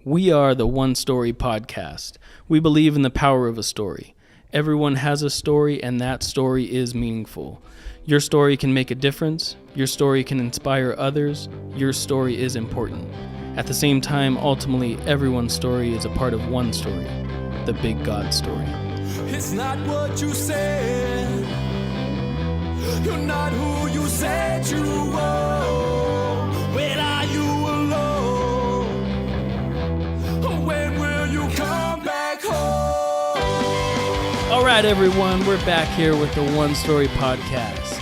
We are the One Story Podcast. We believe in the power of a story. Everyone has a story, and that story is meaningful. Your story can make a difference. Your story can inspire others. Your story is important. At the same time, ultimately, everyone's story is a part of one story, the big God story. It's not what you said. You're not who you said you were. When are you alone? When will you come back home? All right, everyone, we're back here with the One Story Podcast.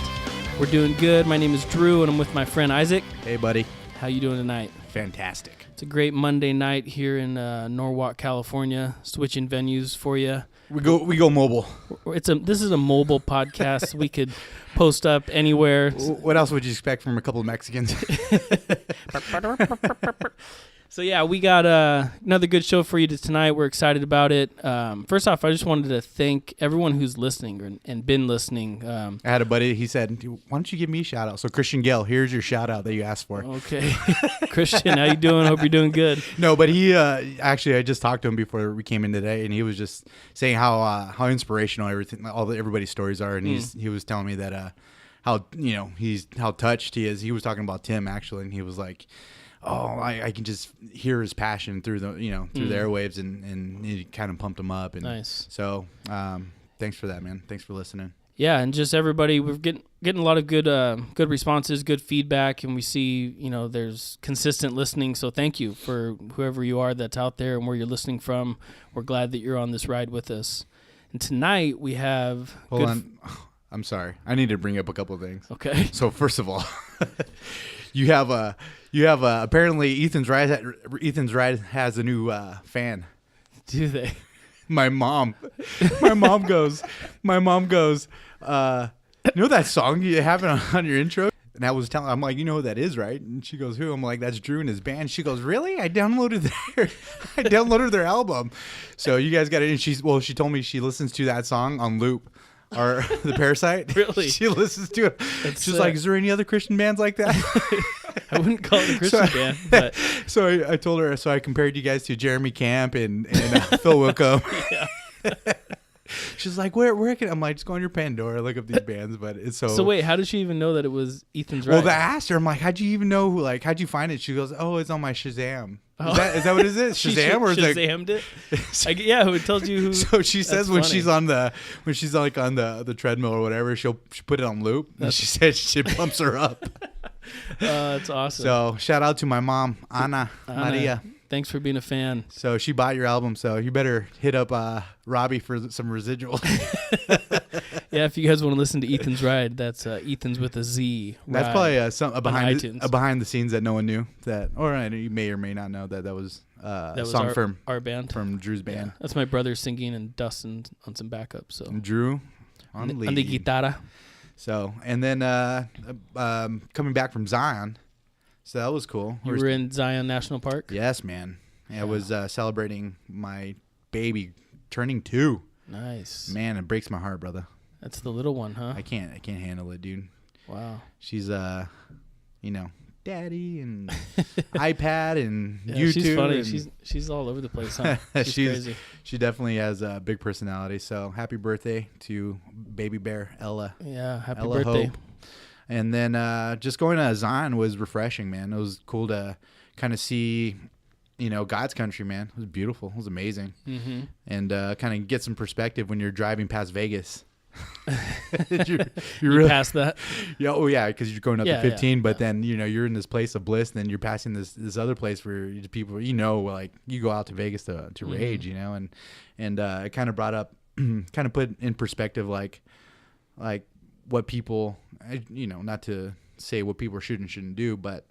We're doing good. My name is Drew, and I'm with my friend Isaac. Hey, buddy. How you doing tonight? Fantastic. It's a great Monday night here in Norwalk, California. Switching venues for you. We go mobile. This is a mobile podcast. We could post up anywhere. What else would you expect from a couple of Mexicans? So yeah, we got another good show for you tonight. We're excited about it. First off, I just wanted to thank everyone who's listening and been listening. I had a buddy. He said, "Why don't you give me a shout out?" So Christian Gale, here's your shout out that you asked for. Okay, Christian, how you doing? Hope you're doing good. No, but he actually, I just talked to him before we came in today, and he was just saying how inspirational everybody's stories are, and he was telling me that how touched he is. He was talking about Tim actually, and he was like, "Oh, I can just hear his passion through the the airwaves," and he kind of pumped him up. And nice. So thanks for that, man. Thanks for listening. Yeah, and just everybody, we're getting a lot of good responses, good feedback, and we see there's consistent listening. So thank you for whoever you are that's out there and where you're listening from. We're glad that you're on this ride with us. And tonight we have. Hold on, I'm sorry. I need to bring up a couple of things. Okay. So first of all, you have apparently Ethan's Ride has a new fan. Do they? My mom goes, you know that song you have it on your intro? And I was telling, I'm like, you know who that is, right? And she goes, who? I'm like, that's Drew and his band. She goes, really? I downloaded their album. So you guys got it. And she told me she listens to that song on loop. Or the Parasite. Really? She listens to it. She's like, is there any other Christian bands like that? I wouldn't call it a Christian band. But. So I told her, so I compared you guys to Jeremy Camp and Phil Wickham. Yeah. She's like, where can I'm like, just go on your Pandora, look up these bands, but it's So wait, how did she even know that it was Ethan's Ride? Well, I asked her, I'm like, how'd you even know how'd you find it? She goes, oh, it's on my Shazam. Is that what it is? Shazam or is it? Shazammed it? Yeah, who tells you who? So she says when she's on the treadmill or whatever, she put it on loop. And she said she pumps her up. That's awesome. So shout out to my mom, Anna Maria. Thanks for being a fan. So she bought your album, so you better hit up Robbie for some residual. Yeah, if you guys want to listen to Ethan's Ride, that's Ethan's with a Z. That's probably a behind the scenes that no one knew or you may or may not know that was a song from our band, from Drew's band. Yeah, that's my brother singing and Dustin on some backup. So Drew on the guitarra. So and then coming back from Zion. So that was cool. You were in Zion National Park? Yes, man. I was celebrating my baby turning 2. Nice. Man, it breaks my heart, brother. That's the little one, huh? I can't handle it, dude. Wow. She's daddy and iPad and YouTube. She's funny. She's all over the place, huh? She's crazy. She definitely has a big personality. So happy birthday to baby bear Ella. Yeah, happy Ella birthday. Hope. And then just going to Zion was refreshing, man. It was cool to kind of see, God's country, man. It was beautiful. It was amazing. Mm-hmm. And kind of get some perspective when you're driving past Vegas. you really past that? Yeah, because you're going up to 15, but then you're in this place of bliss, and then you're passing this other place where people, like you go out to Vegas to rage, and it kind of brought up, kind of put in perspective, like what people, not to say what people should and shouldn't do, but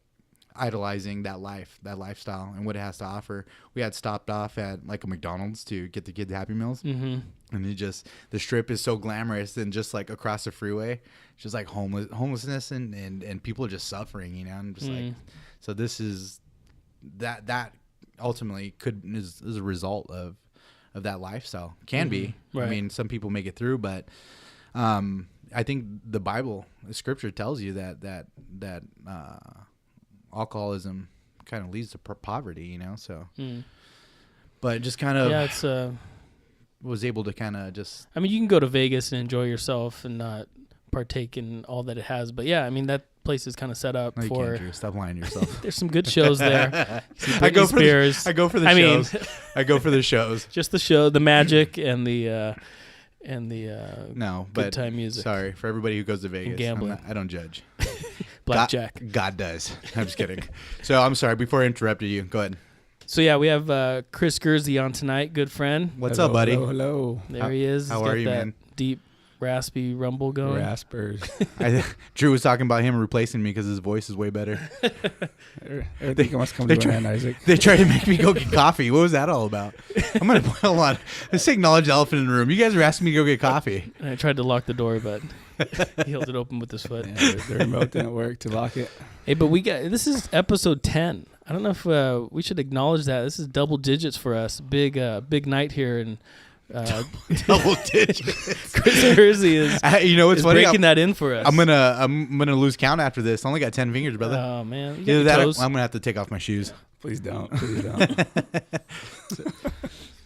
idolizing that lifestyle and what it has to offer. We had stopped off at like a McDonald's to get the kids Happy Meals. Mm-hmm. And the strip is so glamorous, and just like across the freeway, just like homelessness and people are just suffering, and just like, so this is that ultimately is a result of that lifestyle. Can be. Right. I mean, some people make it through, but I think the Bible, the scripture tells you that alcoholism kind of leads to poverty, you know. So, but just kind of it's was able to kind of just. I mean, you can go to Vegas and enjoy yourself and not partake in all that it has, but yeah, I mean that place is kind of set up for. Can't, Drew. Stop lying to yourself. There's some good shows there. I go for the shows. I go for the shows. Just the show, the magic, and the good time music. Sorry for everybody who goes to Vegas. Gambling. I don't judge. Blackjack. God does. I'm just kidding. So I'm sorry. Before I interrupted you, go ahead. So yeah, we have Chris Gurzi on tonight. Good friend. What's up, buddy? Hello. There he is. How are you, man? Deep, raspy rumble going. Raspers. Drew was talking about him replacing me because his voice is way better. Everything must come to an end, Isaac. They tried to make me go get coffee. What was that all about? I'm gonna hold on. Let's acknowledge the elephant in the room. You guys are asking me to go get coffee. And I tried to lock the door, but he held it open with his foot. Yeah, the remote didn't work to lock it. Hey, but this is episode 10. I don't know if we should acknowledge that. This is double digits for us. Big night here, and double digits. Chris Gurzi is. You know what's funny? Breaking that in for us. I'm gonna lose count after this. I only got 10 fingers, brother. Oh man, Either that, I'm gonna have to take off my shoes. Please don't.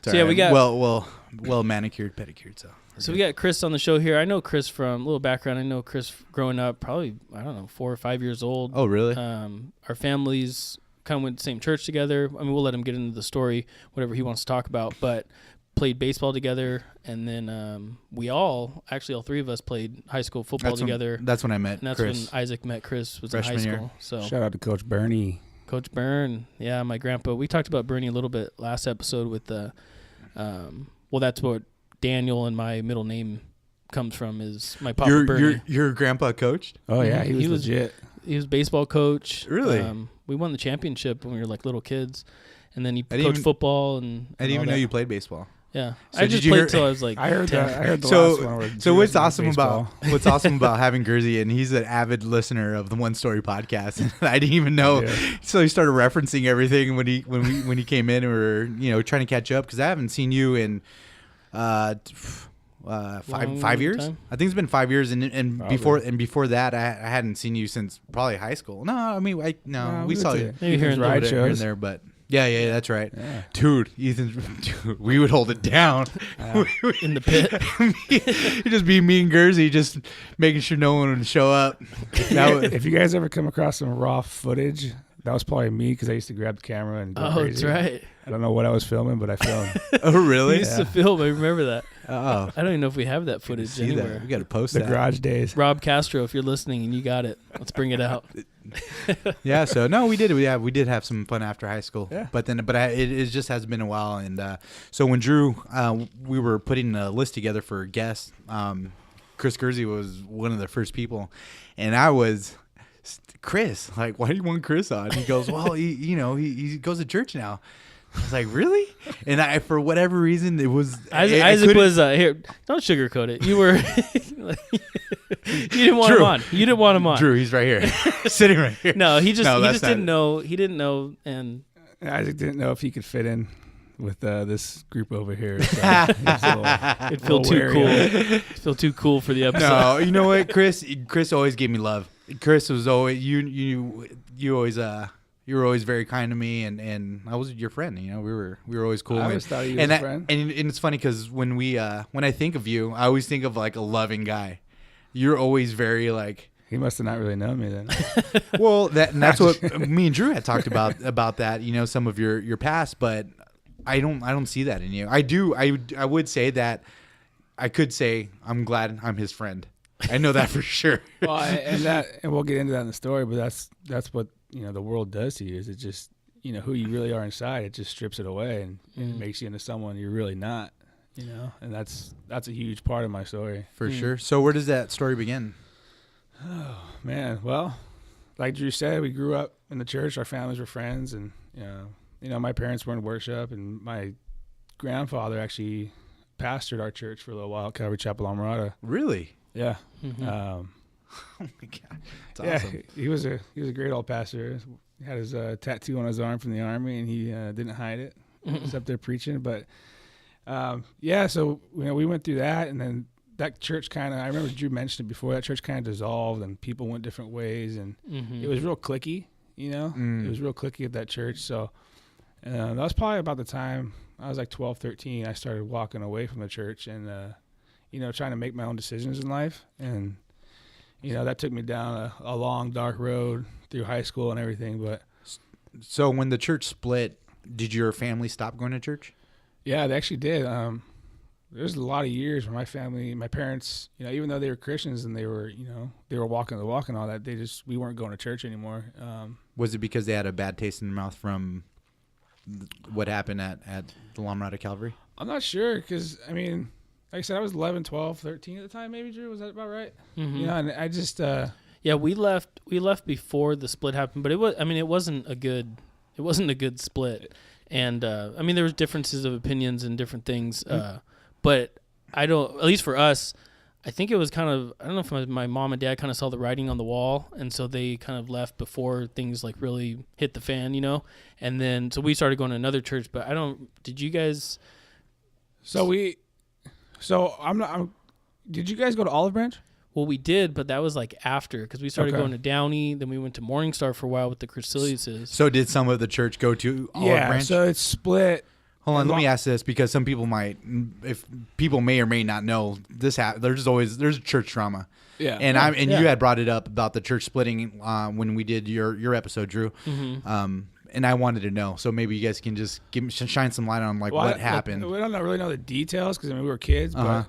So yeah, we got well manicured, pedicured. So we got Chris on the show here. I know Chris from a little background. I know Chris growing up, probably 4 or 5 years old. Oh, really? Our families kind of went to the same church together. I mean, we'll let him get into the story, whatever he wants to talk about. But played baseball together, and then we all three of us played high school football together. That's when I met. And that's Chris. when Isaac met Chris. Was Freshman in high year. school. So shout out to Coach Bernie. Coach Byrne, yeah, my grandpa. We talked about Bernie a little bit last episode with the. That's what Daniel and my middle name comes from. Is my papa Bernie. Your grandpa coached? Oh yeah, he was legit. He was baseball coach. Really? We won the championship when we were like little kids, and then he coached football and I didn't even know you played baseball. Yeah, So I just played till I was like. I heard 10. that. I heard the last one. So what's awesome about having Gurzi, and he's an avid listener of the One Story podcast, and I didn't even know. Yeah. So he started referencing everything when he came in, and we were trying to catch up because I haven't seen you in 5 years. Time? I think it's been 5 years, and before that I hadn't seen you since probably high school. No, I mean we saw you maybe here and there, but. Yeah, that's right. Yeah. Dude, we would hold it down. In the pit. It'd just be me and Gurzi just making sure no one would show up. If you guys ever come across some raw footage, that was probably me because I used to grab the camera and go crazy. That's right. I don't know what I was filming, but I filmed. Oh, really? You used to film. I remember that. Oh. I don't even know if we have that footage anywhere. We got to post the garage days. Rob Castro, if you're listening and you got it, let's bring it out. Yeah, so no, we did. We did have some fun after high school. Yeah. But it just has been a while, and so when Drew, we were putting a list together for guests. Chris Gurzi was one of the first people, and I was. Chris, like, why do you want Chris on? He goes, well, he goes to church now. I was like, really? And for whatever reason, it was Isaac was here. Don't sugarcoat it. You were you didn't want him on. You didn't want him on. Drew, he's right here, sitting right here. No, he just didn't know. He didn't know, and Isaac didn't know if he could fit in with this group over here. So it'd feel too cool. It'd feel too cool for the episode. No, you know what, Chris always gave me love. Chris was always you always you were always very kind to me, and I was your friend. We were always cool. I always thought you was a friend. And it's funny because when I think of you, I always think of like a loving guy. You're always very like. He must have not really known me then. Well, that's what me and Drew had talked about that. Some of your past, but I don't see that in you. I do. I would say that I could say I'm glad I'm his friend. I know that for sure. Well, and we'll get into that in the story, but that's what the world does to you. Is it just who you really are inside? It just strips it away and it makes you into someone you're really not. And that's a huge part of my story for sure. So where does that story begin? Oh man, well, like Drew said, we grew up in the church. Our families were friends, and my parents were in worship, and my grandfather actually pastored our church for a little while at Calvary Chapel Almirada. Really? Yeah. Mm-hmm. Oh my God, that's awesome. Yeah, he was a great old pastor. He had his tattoo on his arm from the Army, and he didn't hide it. He was up there preaching. But so we went through that, and then that church kind of, I remember Drew mentioned it before, that church kind of dissolved, and people went different ways, and it was real cliquey. you know. It was real cliquey at that church. So that was probably about the time I was like 12, 13. I started walking away from the church and, you know, trying to make my own decisions in life. And, you know, that took me down a long, dark road through high school and everything. But So when the church split, did your family stop going to church? yeah, they actually did. There's a lot of years where my parents, you know, even though they were Christians and they were, you know, they were walking the walk and all that, we weren't going to church anymore. Was it because they had a bad taste in their mouth from what happened at the La Mirada Calvary? I'm not sure because, I mean, like I said, I was 11, 12, 13 at the time, maybe, Drew. Was that about right? Mm-hmm. You know, and I just... yeah, we left before the split happened, but it wasn't a good split. And, I mean, there was differences of opinions and different things, but at least for us, I think it was kind of, I don't know if my mom and dad kind of saw the writing on the wall, and so they kind of left before things like really hit the fan, you know? And then, so we started going to another church, but did you guys? Did you guys go to Olive Branch? Well, we did, but that was like after, because we started going to Downey, then we went to Morningstar for a while with the Creciliuses. So did some of the church go to Olive Branch? So it's split. Hold on, let me ask this, because some people if people may or may not know this, there's church drama. Yeah. And you had brought it up about the church splitting when we did your episode, Drew. Mm-hmm. And I wanted to know, so maybe you guys can just shine some light on what happened. We don't really know the details because we were kids, but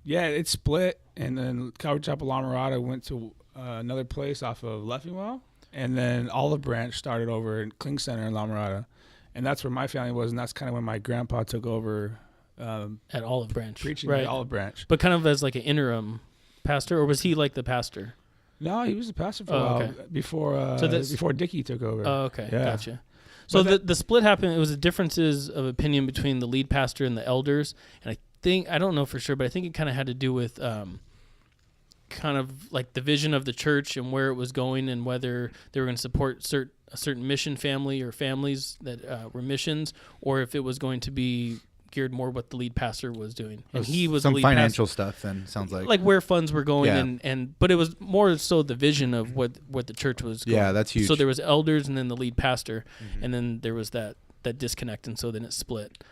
yeah, it split, and then Calvary Chapel La Mirada went to another place off of Leffingwell, and then Olive Branch started over in Kling Center in La Mirada, and that's where my family was, and that's kind of when my grandpa took over at Olive Branch, preaching right. at Olive Branch, but kind of as like an interim pastor, or was he like the pastor? No, he was the pastor for a while before Dickie took over. Oh, okay, yeah. Gotcha. So the split happened. It was the differences of opinion between the lead pastor and the elders, and I don't know for sure, but I think it kind of had to do with kind of like the vision of the church and where it was going, and whether they were going to support a certain mission family or families that were missions, or if it was going to be geared more what the lead pastor was doing. And he was some the lead financial pastor. stuff. Then sounds like where funds were going, Yeah. but it was more so the vision of what the church was going. Yeah, that's huge. So there was elders and then the lead pastor, and then there was that disconnect, and so then it split,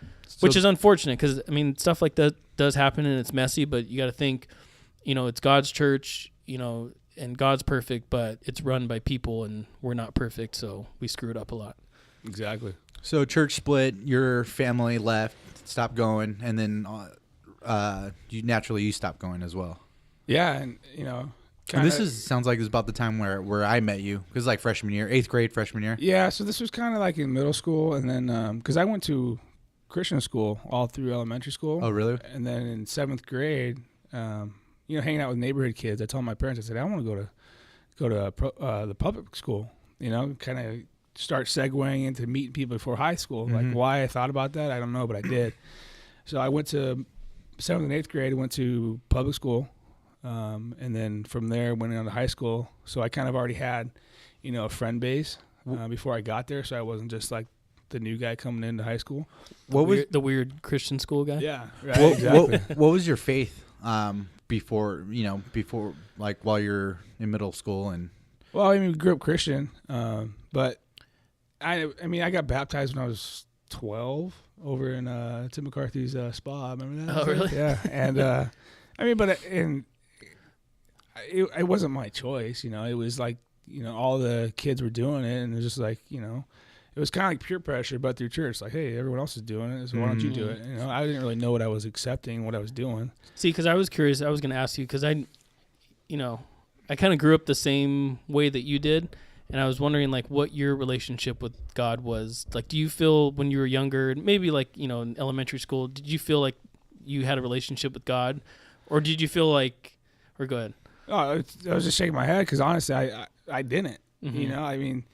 which is unfortunate because, I mean, stuff like that does happen and it's messy, but you got to think, you know, it's God's church, you know, and God's perfect, but it's run by people and we're not perfect, so we screwed up a lot. Exactly. So church split, your family left, stopped going, and then you stopped going as well. Yeah, and you know, and sounds like it's about the time where I met you. It was like freshman year, 8th grade, freshman year. Yeah, so this was kind of like in middle school, and then because I went to Christian school all through elementary school. Oh, really? And then in 7th grade, you know, hanging out with neighborhood kids, I told my parents, I said, I want to go to the public school. You know, kind of start segueing into meeting people before high school. Mm-hmm. Like why I thought about that, I don't know, but I did. So I went to 7th and 8th grade. I went to public school. And then from there went on to high school. So I kind of already had, you know, a friend base before I got there. So I wasn't just like the new guy coming into high school. What was the weird Christian school guy? Yeah, right, exactly. What was your faith before like while you're in middle school? And Well, I mean, we grew up Christian, but I mean, I got baptized when I was 12 over in Tim McCarthy's spa. Remember that? Oh, really? Yeah. And I mean, but it wasn't my choice, you know. It was like, you know, all the kids were doing it, and it was just like, you know, it was kind of like peer pressure, but through church. Like, hey, everyone else is doing it, so why don't you do it? You know, I didn't really know what I was accepting, what I was doing. See, because I was curious. I was going to ask you because I kind of grew up the same way that you did, and I was wondering like what your relationship with God was. Like, do you feel when you were younger, maybe like, you know, in elementary school, did you feel like you had a relationship with God, or did you feel like, or go ahead? Oh, I was just shaking my head because honestly, I didn't. Mm-hmm. You know, I mean,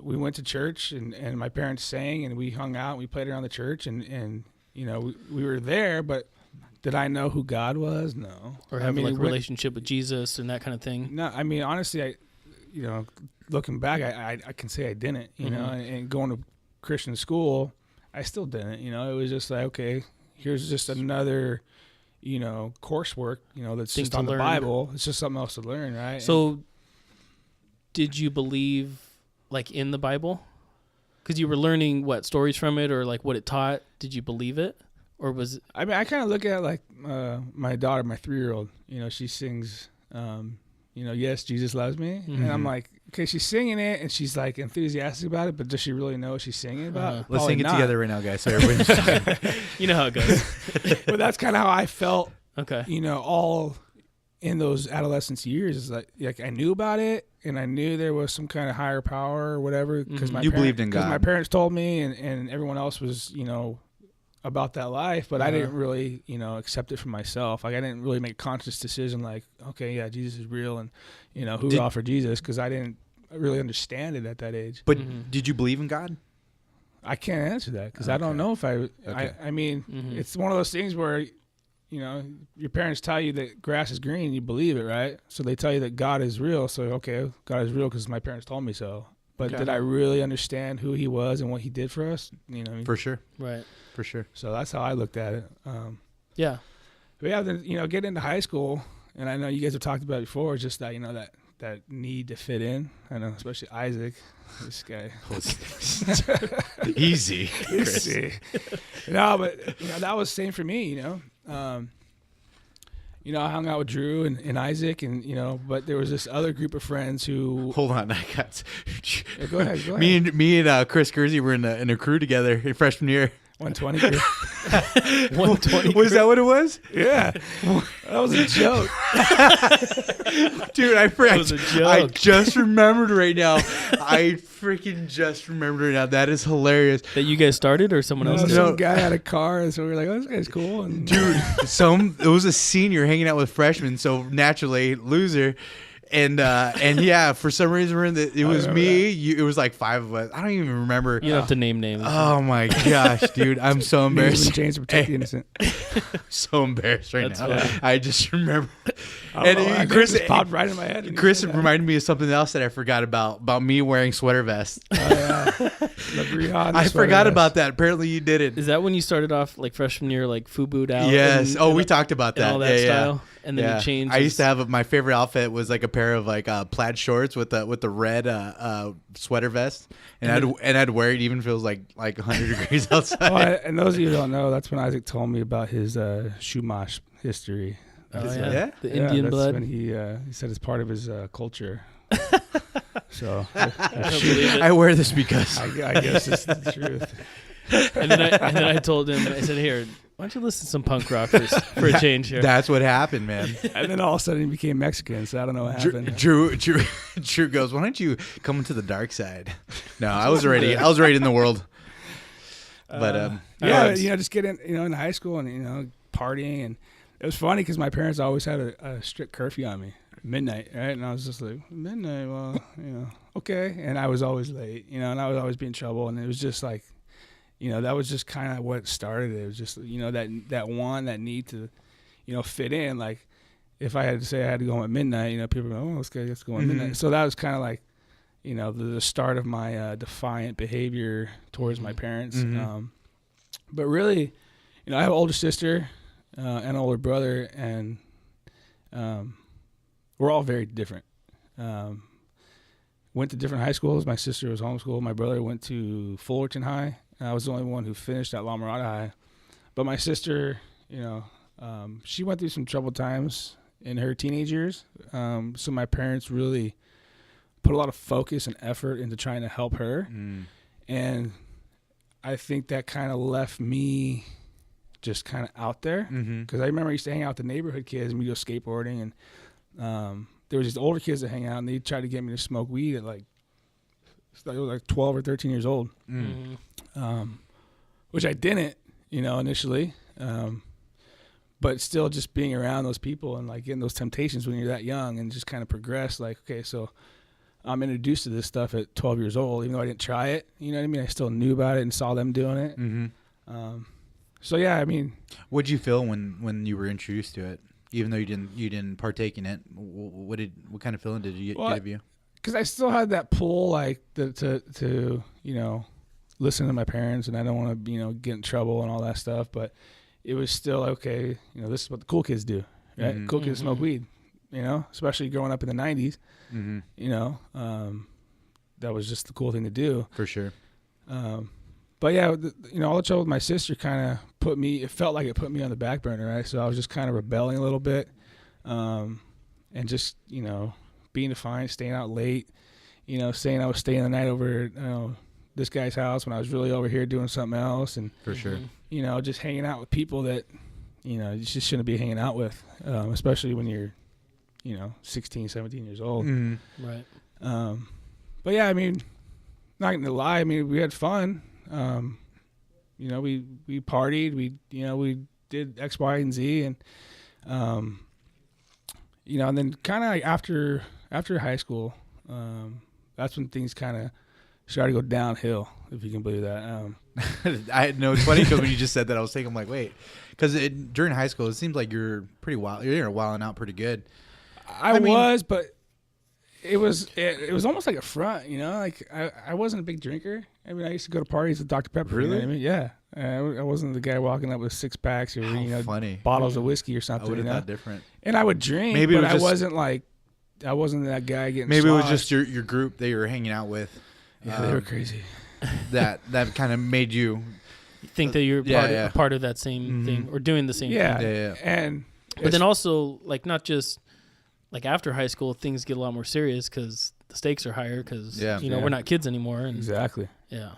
we went to church and my parents sang and we hung out and we played around the church and you know, we were there, but did I know who God was? No. Or have like a relationship with Jesus and that kind of thing? No, I mean, honestly, you know, looking back, I can say I didn't, you know, and going to Christian school, I still didn't, you know. It was just like, okay, here's just another, you know, coursework, you know, that's just on the Bible. It's just something else to learn, right? So did you believe like in the Bible? Because you were learning what stories from it, or like what it taught. Did you believe it, or was it? I mean, I kind of look at like my daughter, my 3-year-old. You know, she sings, you know, yes, Jesus loves me, and I'm like, okay, she's singing it, and she's like enthusiastic about it, but does she really know what she's singing about? Let's Probably sing it not. together right now, guys. So everybody, You know how it goes. But that's kind of how I felt. Okay. You know, all in those adolescence years is like I knew about it, and I knew there was some kind of higher power or whatever because You believed in God. Because my parents told me, and everyone else was, you know, about that life, but I didn't really, you know, accept it for myself. Like I didn't really make a conscious decision like, okay, yeah, Jesus is real, and you know, hoorah for Jesus, because I didn't really understand it at that age. but did you believe in God? I can't answer that because I don't know if I mean, it's one of those things where, you know, your parents tell you that grass is green, you believe it, right? So they tell you that God is real. So, okay, God is real because my parents told me so. But did I really understand who he was and what he did for us? You know, For sure. Right. For sure. So that's how I looked at it. Yeah. But yeah, then, you know, get into high school, and I know you guys have talked about it before, just that, you know, that need to fit in. I know, especially Isaac, this guy. Easy. Chris. No, but you know, that was the same for me, you know. You know, I hung out with Drew and Isaac, and you know, but there was this other group of friends who. Hold on, I got. Yeah, go ahead. Me and Chris Gurzi were in a crew together in freshman year. 120 crew. 120. Was that what it was? Yeah, that was a joke. Dude, That was a joke. I just remembered right now. I freaking just remembered right now. That is hilarious. That you guys started, or someone else did? Some guy had a car, and so we were like, "Oh, this guy's cool." And Dude, it was a senior hanging out with freshmen, so naturally loser. And yeah, for some reason it was me. It was like 5 of us. I don't even remember. You don't have to name names. Oh my gosh, dude, I'm so embarrassed. Change to protect the innocent. So embarrassed right That's now. funny. I just remember. And Chris just popped right in my head. Chris reminded me of something else that I forgot about me wearing sweater vests. Oh, yeah. The Briand I sweater forgot vest. about that. Apparently you did it. Is that when you started off like freshman year, like FUBU'd out? Yes. And We talked about and that. all that Yeah, style, and then yeah. you changed. I used to have my favorite outfit was like a pair of like plaid shorts with the red sweater vest, and I'd wear it even if it was like 100 degrees outside. And those of you who don't know, that's when Isaac told me about his Shumash history. Oh, Yeah? The Indian that's blood. when he said it's part of his culture. So I don't believe it. I wear this because I guess it's the truth. And then I told him, I said, "Here, why don't you listen to some punk rock for a change here?" that's what happened, man. And then all of a sudden he became Mexican, so I don't know what happened. Drew goes, "Why don't you come into the dark side?" No, I was already in the world. But Yeah, you know, just getting, you know, in high school and, you know, partying. And it was funny because my parents always had a strict curfew on me, midnight, right? And I was just like, midnight, well, you know, okay. And I was always late, you know, and I would always be in trouble. And it was just like, you know, that was just kind of what started it. It was just, you know, that need to, you know, fit in. Like if I had to say I had to go home at midnight, you know, people would go, oh, let's go at midnight. So that was kind of like, you know, the start of my defiant behavior towards my parents. But really, you know, I have an older sister and an older brother, and we're all very different. Went to different high schools. My sister was homeschooled. My brother went to Fullerton High, and I was the only one who finished at La Mirada High. But my sister, you know, she went through some troubled times in her teenage years. So my parents really put a lot of focus and effort into trying to help her. And I think that kind of left me just kind of out there. Because I remember I used to hang out with the neighborhood kids and we go skateboarding. And there was these older kids that hang out, and they tried to get me to smoke weed at like 12 or 13 years old. Which I didn't, you know, initially. But still just being around those people and like getting those temptations when you're that young and just kind of progress. Like, okay, so I'm introduced to this stuff at 12 years old, even though I didn't try it. You know what I mean? I still knew about it and saw them doing it. So yeah, I mean, what'd you feel when you were introduced to it? Even though you didn't partake in it, what kind of feeling did you give you? Because I still had that pull, like to you know, listen to my parents, and I don't want to, you know, get in trouble and all that stuff. But it was still okay. You know, this is what the cool kids do, right? Cool kids smoke weed. You know, especially growing up in the '90s. You know, that was just the cool thing to do. For sure. But yeah, all the trouble with my sister kind of it felt like it put me on the back burner, right? So I was just kind of rebelling a little bit, and just, being defiant, staying out late, saying I was staying the night over, this guy's house when I was really over here doing something else. And For sure. Just hanging out with people that, you just shouldn't be hanging out with, especially when you're, 16, 17 years old. Mm-hmm. Right. But yeah, I mean, not gonna lie, I mean, we had fun. We partied, we did X, Y, and Z, and and then kind of like after high school, that's when things kind of started to go downhill, if you can believe that. I know it's funny because when you just said that, I was thinking, I'm like, wait, because during high school, it seems like you're pretty wild. You're wilding out pretty good. I was, but it was almost like a front, like I wasn't a big drinker. I mean, I used to go to parties with Dr. Pepper. Really? You know what I mean? Yeah. I wasn't the guy walking up with 6 packs or funny. bottles of whiskey or something. I would have thought different. And I would drink, maybe but I wasn't that guy getting. Maybe sloshed. it was just your group that you were hanging out with. Yeah, they were crazy. That kind of made you think that you're Yeah. part of that same thing or doing the same thing. Yeah. And But then also, like, not just like after high school, things get a lot more serious because the stakes are higher because we're not kids anymore. And exactly. Yeah.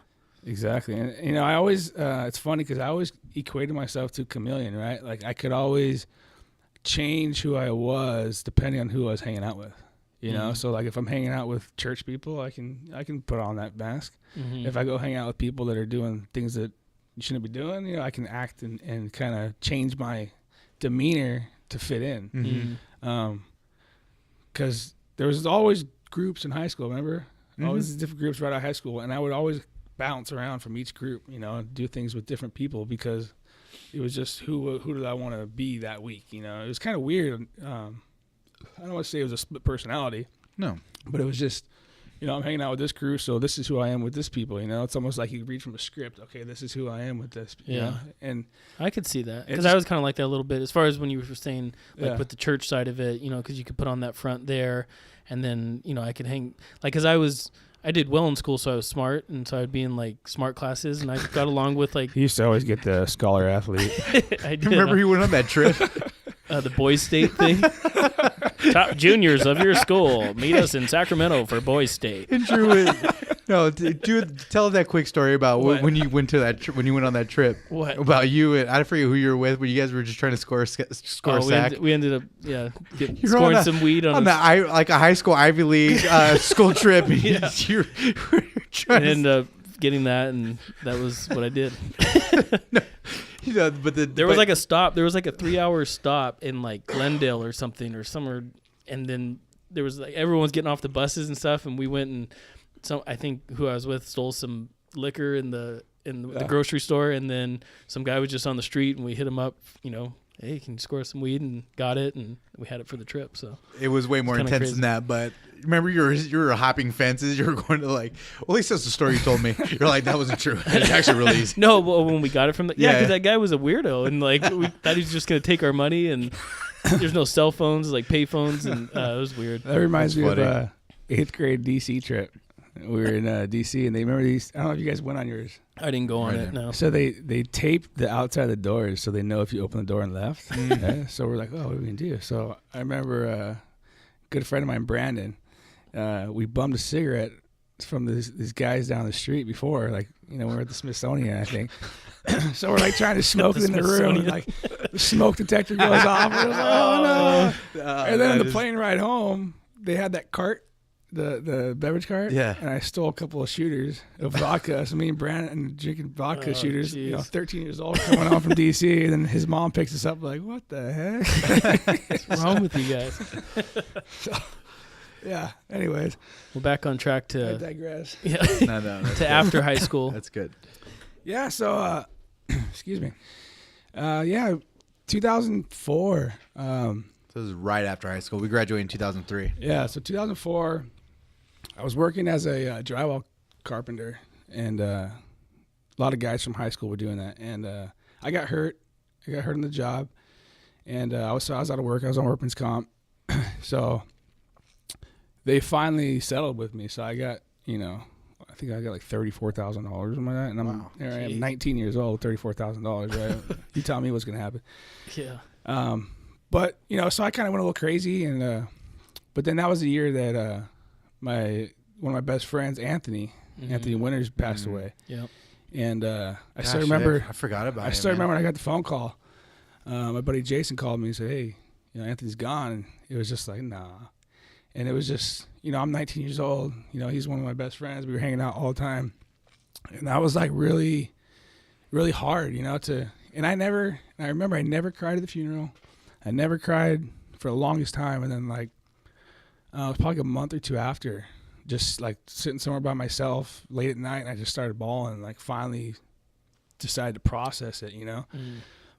Exactly. And I always it's funny because I always equated myself to chameleon, right? Like I could always change who I was depending on who I was hanging out with. So like if I'm hanging out with church people, I can put on that mask. Mm-hmm. If I go hang out with people that are doing things that you shouldn't be doing, I can act and kind of change my demeanor to fit in. Mm-hmm. Because there was always groups in high school, remember? Always different groups right out of high school, and I would always bounce around from each group, and do things with different people because it was just who did I want to be that week, It was kind of weird. I don't want to say it was a split personality. No. But it was just, I'm hanging out with this crew, so this is who I am with this people, It's almost like you read from a script. Okay, this is who I am with this. Yeah. And I could see that because I was kind of like that a little bit as far as when you were saying, like with the church side of it, because you could put on that front there and then, I could hang, like, because I did well in school, so I was smart, and so I'd be in like smart classes, and I got along with like. He used to always get the scholar athlete. I did. Remember he went on that trip? The boys' state thing. Top juniors of your school, meet us in Sacramento for boys' state. And Drew, tell that quick story about when you went to when you went on that trip. What about you? And I forget who you were with, but you guys were just trying to score a sack. We ended up scoring some weed on like a high school Ivy League school trip. Yeah. You're trying to end up getting that, and that was what I did. No. There was like a stop. There was like a 3-hour stop in like Glendale or something or somewhere, and then there was like everyone was getting off the buses and stuff, and we went and I think who I was with stole some liquor in the grocery store, and then some guy was just on the street, and we hit him up, hey, can you score some weed, and got it, and we had it for the trip. So it was way more intense than that. But remember, you were hopping fences. You were going to like, well, at least that's the story you told me. You're like, that wasn't true. It's actually really easy. No, but when we got it from because that guy was a weirdo, and like we thought he was just gonna take our money, and there's no cell phones, like pay phones, and it was weird. That reminds me of a 8th grade DC trip. We were in DC, and they remember these. I don't know if you guys went on yours. I didn't go on it. No. So they taped the outside of the doors so they know if you open the door and left. Yeah? So we're like, oh, what are we gonna do? So I remember a good friend of mine, Brandon. We bummed a cigarette from these guys down the street before, like we were at the Smithsonian, I think. So we're like trying to smoke it in the room, and like the smoke detector goes off. And, like, oh no! And then on the plane ride home, they had that cart. The beverage cart, and I stole a couple of shooters of vodka. So me and Brandon drinking vodka shooters. 13 years old, coming on from DC, and then his mom picks us up like, "What the heck? What's wrong with you guys?" So, yeah. Anyways, we're back on track to. I digress. Yeah. No. To after high school. That's good. Yeah. So, excuse me. 2004. So this is right after high school. We graduated in 2003. Yeah. So 2004. I was working as a drywall carpenter, and a lot of guys from high school were doing that. And I got hurt. I got hurt on the job, and I was out of work. I was on workman's comp, so they finally settled with me. So I got you know, I think I got like $34,000 on that, and I am 19 years old, $34,000, right? You tell me what's gonna happen. Yeah. But you know, so I kind of went a little crazy, and but then that was the year that one of my best friends, Anthony Winters, passed away. Yep. And I still remember. I forgot about it. I still remember when I got the phone call. My buddy Jason called me and said, "Hey, you know, Anthony's gone." And it was just like, nah. And it was just, you know, I'm 19 years old. You know, he's one of my best friends. We were hanging out all the time, and that was like really, really hard, you know. And I remember I never cried at the funeral. I never cried for the longest time, and then like it was probably a month or two after, just like sitting somewhere by myself late at night, and I just started bawling. And like finally decided to process it, you know.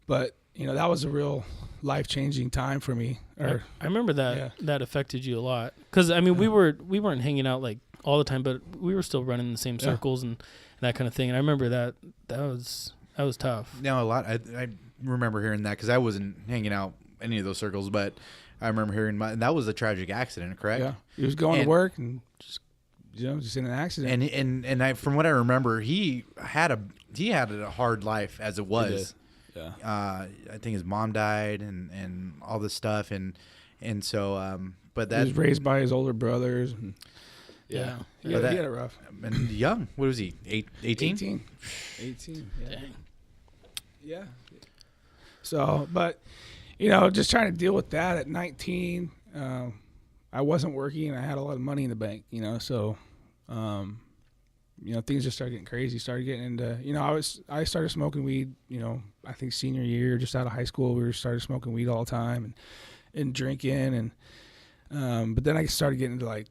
But you know, that was a real life-changing time for me. I remember that that affected you a lot, because I mean we weren't hanging out like all the time, but we were still running the same circles and that kind of thing. And I remember that was tough. No, a lot. I remember hearing that, because I wasn't hanging out any of those circles, but I remember hearing that was a tragic accident, correct? Yeah, he was going to work and just in an accident. And I, from what I remember, he had a hard life as it was. Yeah. I think his mom died and all this stuff, and so but that he was raised by his older brothers. And Yeah. He had it rough. And young. What was he? 18? 18. Yeah. Dang. Yeah. So, but you know, just trying to deal with that at 19. I wasn't working, and I had a lot of money in the bank. You know, so you know, things just started getting crazy. Started getting into, you know, I started smoking weed. You know, I think senior year, just out of high school, we started smoking weed all the time and drinking, and but then I started getting into like,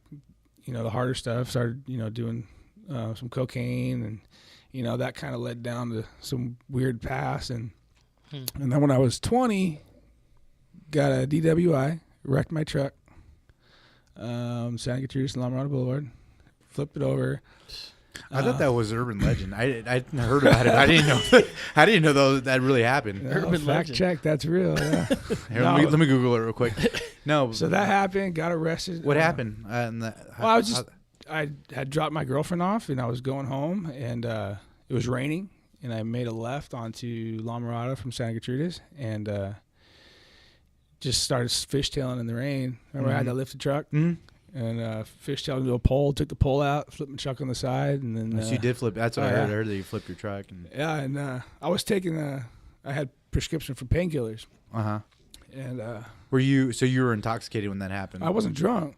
you know, the harder stuff. Started, you know, doing some cocaine, and you know, that kind of led down to some weird paths. And then when I was 20, got a DWI, wrecked my truck, Santa Cruz and La Mirada Boulevard, flipped it over. I thought that was urban legend. I heard about it. I didn't know that really happened. Urban fact legend. check, that's real. Yeah. Here, let me Google it real quick. No. So that happened. Got arrested. What happened? I had dropped my girlfriend off, and I was going home, and it was raining, and I made a left onto La Mirada from Santa Gertrudis, and just started fishtailing in the rain. Remember, I had to lift the truck. And fishtailed into a pole, took the pole out, flipped my truck on the side, and then... so you did flip. That's what I heard. I heard that you flipped your truck. And I was taking I had prescription for painkillers. And were you were intoxicated when that happened? I wasn't drunk,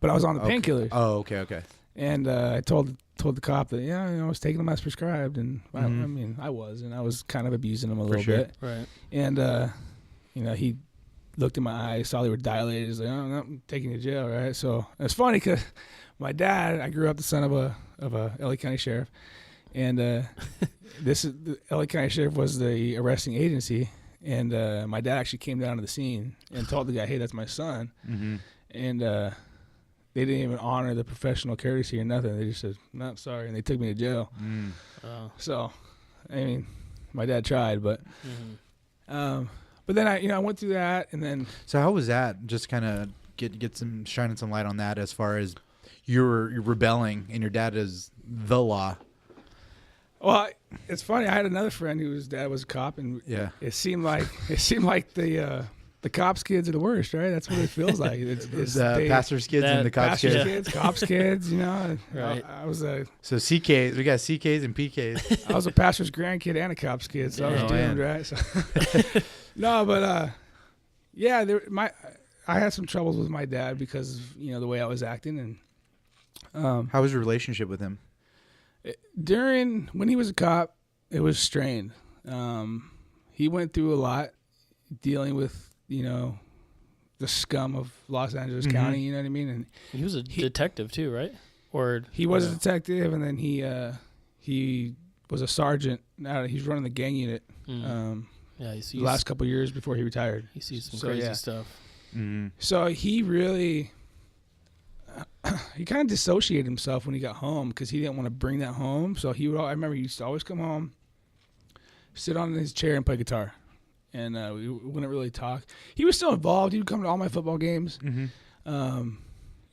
but I was on the painkillers. Oh, okay. And I told the cop that, you know, I was taking them as prescribed, and I mean, I was kind of abusing them a little bit. Right. And, you know, he looked in my eyes, saw they were dilated. He's like, "Oh, no, I'm taking you to jail," right? So it's funny because my dad, I grew up the son of a LA County sheriff, and the LA County sheriff was the arresting agency, and my dad actually came down to the scene and told the guy, "Hey, that's my son," and they didn't even honor the professional courtesy or nothing. They just said, "No, sorry," and they took me to jail. So, I mean, my dad tried, but. But then I went through that, and then. So how was that? Just kind of shining some light on that, as far as you're rebelling, and your dad is the law. Well, it's funny. I had another friend whose dad was a cop, and it seemed like the cops' kids are the worst, right? That's what it feels like. It's the pastor's kids and the cops' kids. Cops' kids. You know, right. I was a CKs. We got CKs and PKs. I was a pastor's grandkid and a cop's kid, so I was doomed, right? So. No, but I had some troubles with my dad because of, you know, the way I was acting, and how was your relationship with him? When he was a cop, it was strained. He went through a lot dealing with, you know, the scum of Los Angeles County, you know what I mean? And he was a detective too, right? Or he was a detective, and then he was a sergeant. Now he's running the gang unit. Yeah, the last couple of years before he retired. He sees some crazy stuff. So he really, he kind of dissociated himself when he got home because he didn't want to bring that home. So I remember he used to always come home, sit on his chair and play guitar. And we wouldn't really talk. He was still involved. He would come to all my football games. You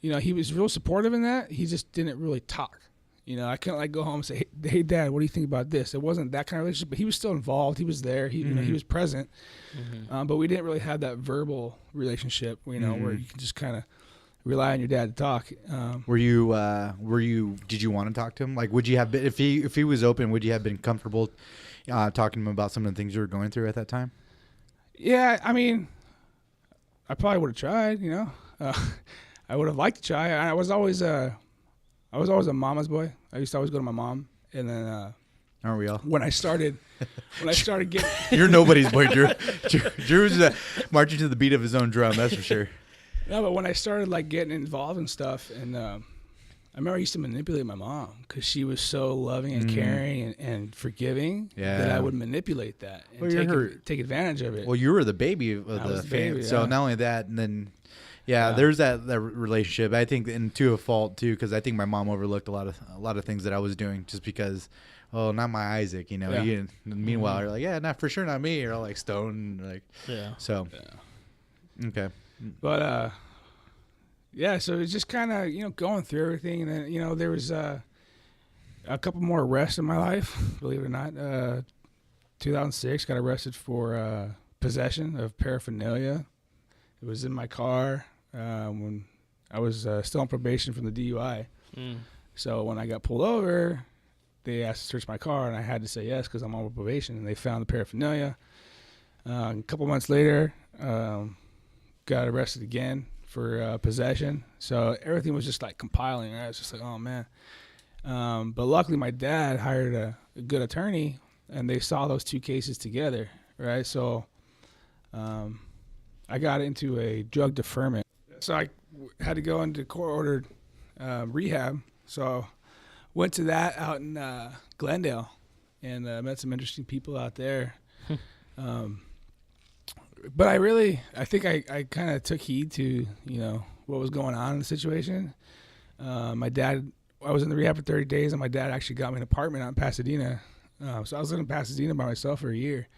he was real supportive in that. He just didn't really talk. I couldn't like go home and say, hey, Dad, what do you think about this? It wasn't that kind of relationship, but he was still involved. He was there. He, he was present. But we didn't really have that verbal relationship, where you can just kind of rely on your dad to talk. Did you want to talk to him? Like, would you have been, if he was open, would you have been comfortable talking to him about some of the things you were going through at that time? Yeah, I mean, I probably would have tried. I would have liked to try. I was always a mama's boy. I used to always go to my mom, and then aren't we all? When I started getting, you're nobody's boy, Drew. Drew's marching to the beat of his own drum. That's for sure. No, but when I started like getting involved in stuff, and I remember I used to manipulate my mom because she was so loving and caring and forgiving that I would manipulate that and take advantage of it. Well, you were the baby of the family, so not only that, and then there's that relationship. I think, and to a fault too, because I think my mom overlooked a lot of things that I was doing just because. Oh, not my Isaac, Meanwhile, you're like, yeah, not for sure, not me. You're all like stoned, like, So, okay. But so it's just kind of going through everything, and then there was a couple more arrests in my life, believe it or not. 2006, got arrested for possession of paraphernalia. It was in my car when I was still on probation from the DUI. So when I got pulled over, they asked to search my car, and I had to say yes because I'm on probation, and they found the paraphernalia. A couple months later, got arrested again for possession. So everything was just like compiling. Right? I was just like, oh man. But luckily my dad hired a good attorney, and they saw those two cases together. Right. So, I got into a drug deferment. So I had to go into court-ordered rehab. So went to that out in Glendale, and met some interesting people out there. But I think I kind of took heed to, what was going on in the situation. My dad, I was in the rehab for 30 days, and my dad actually got me an apartment out in Pasadena. So I was living in Pasadena by myself for a year.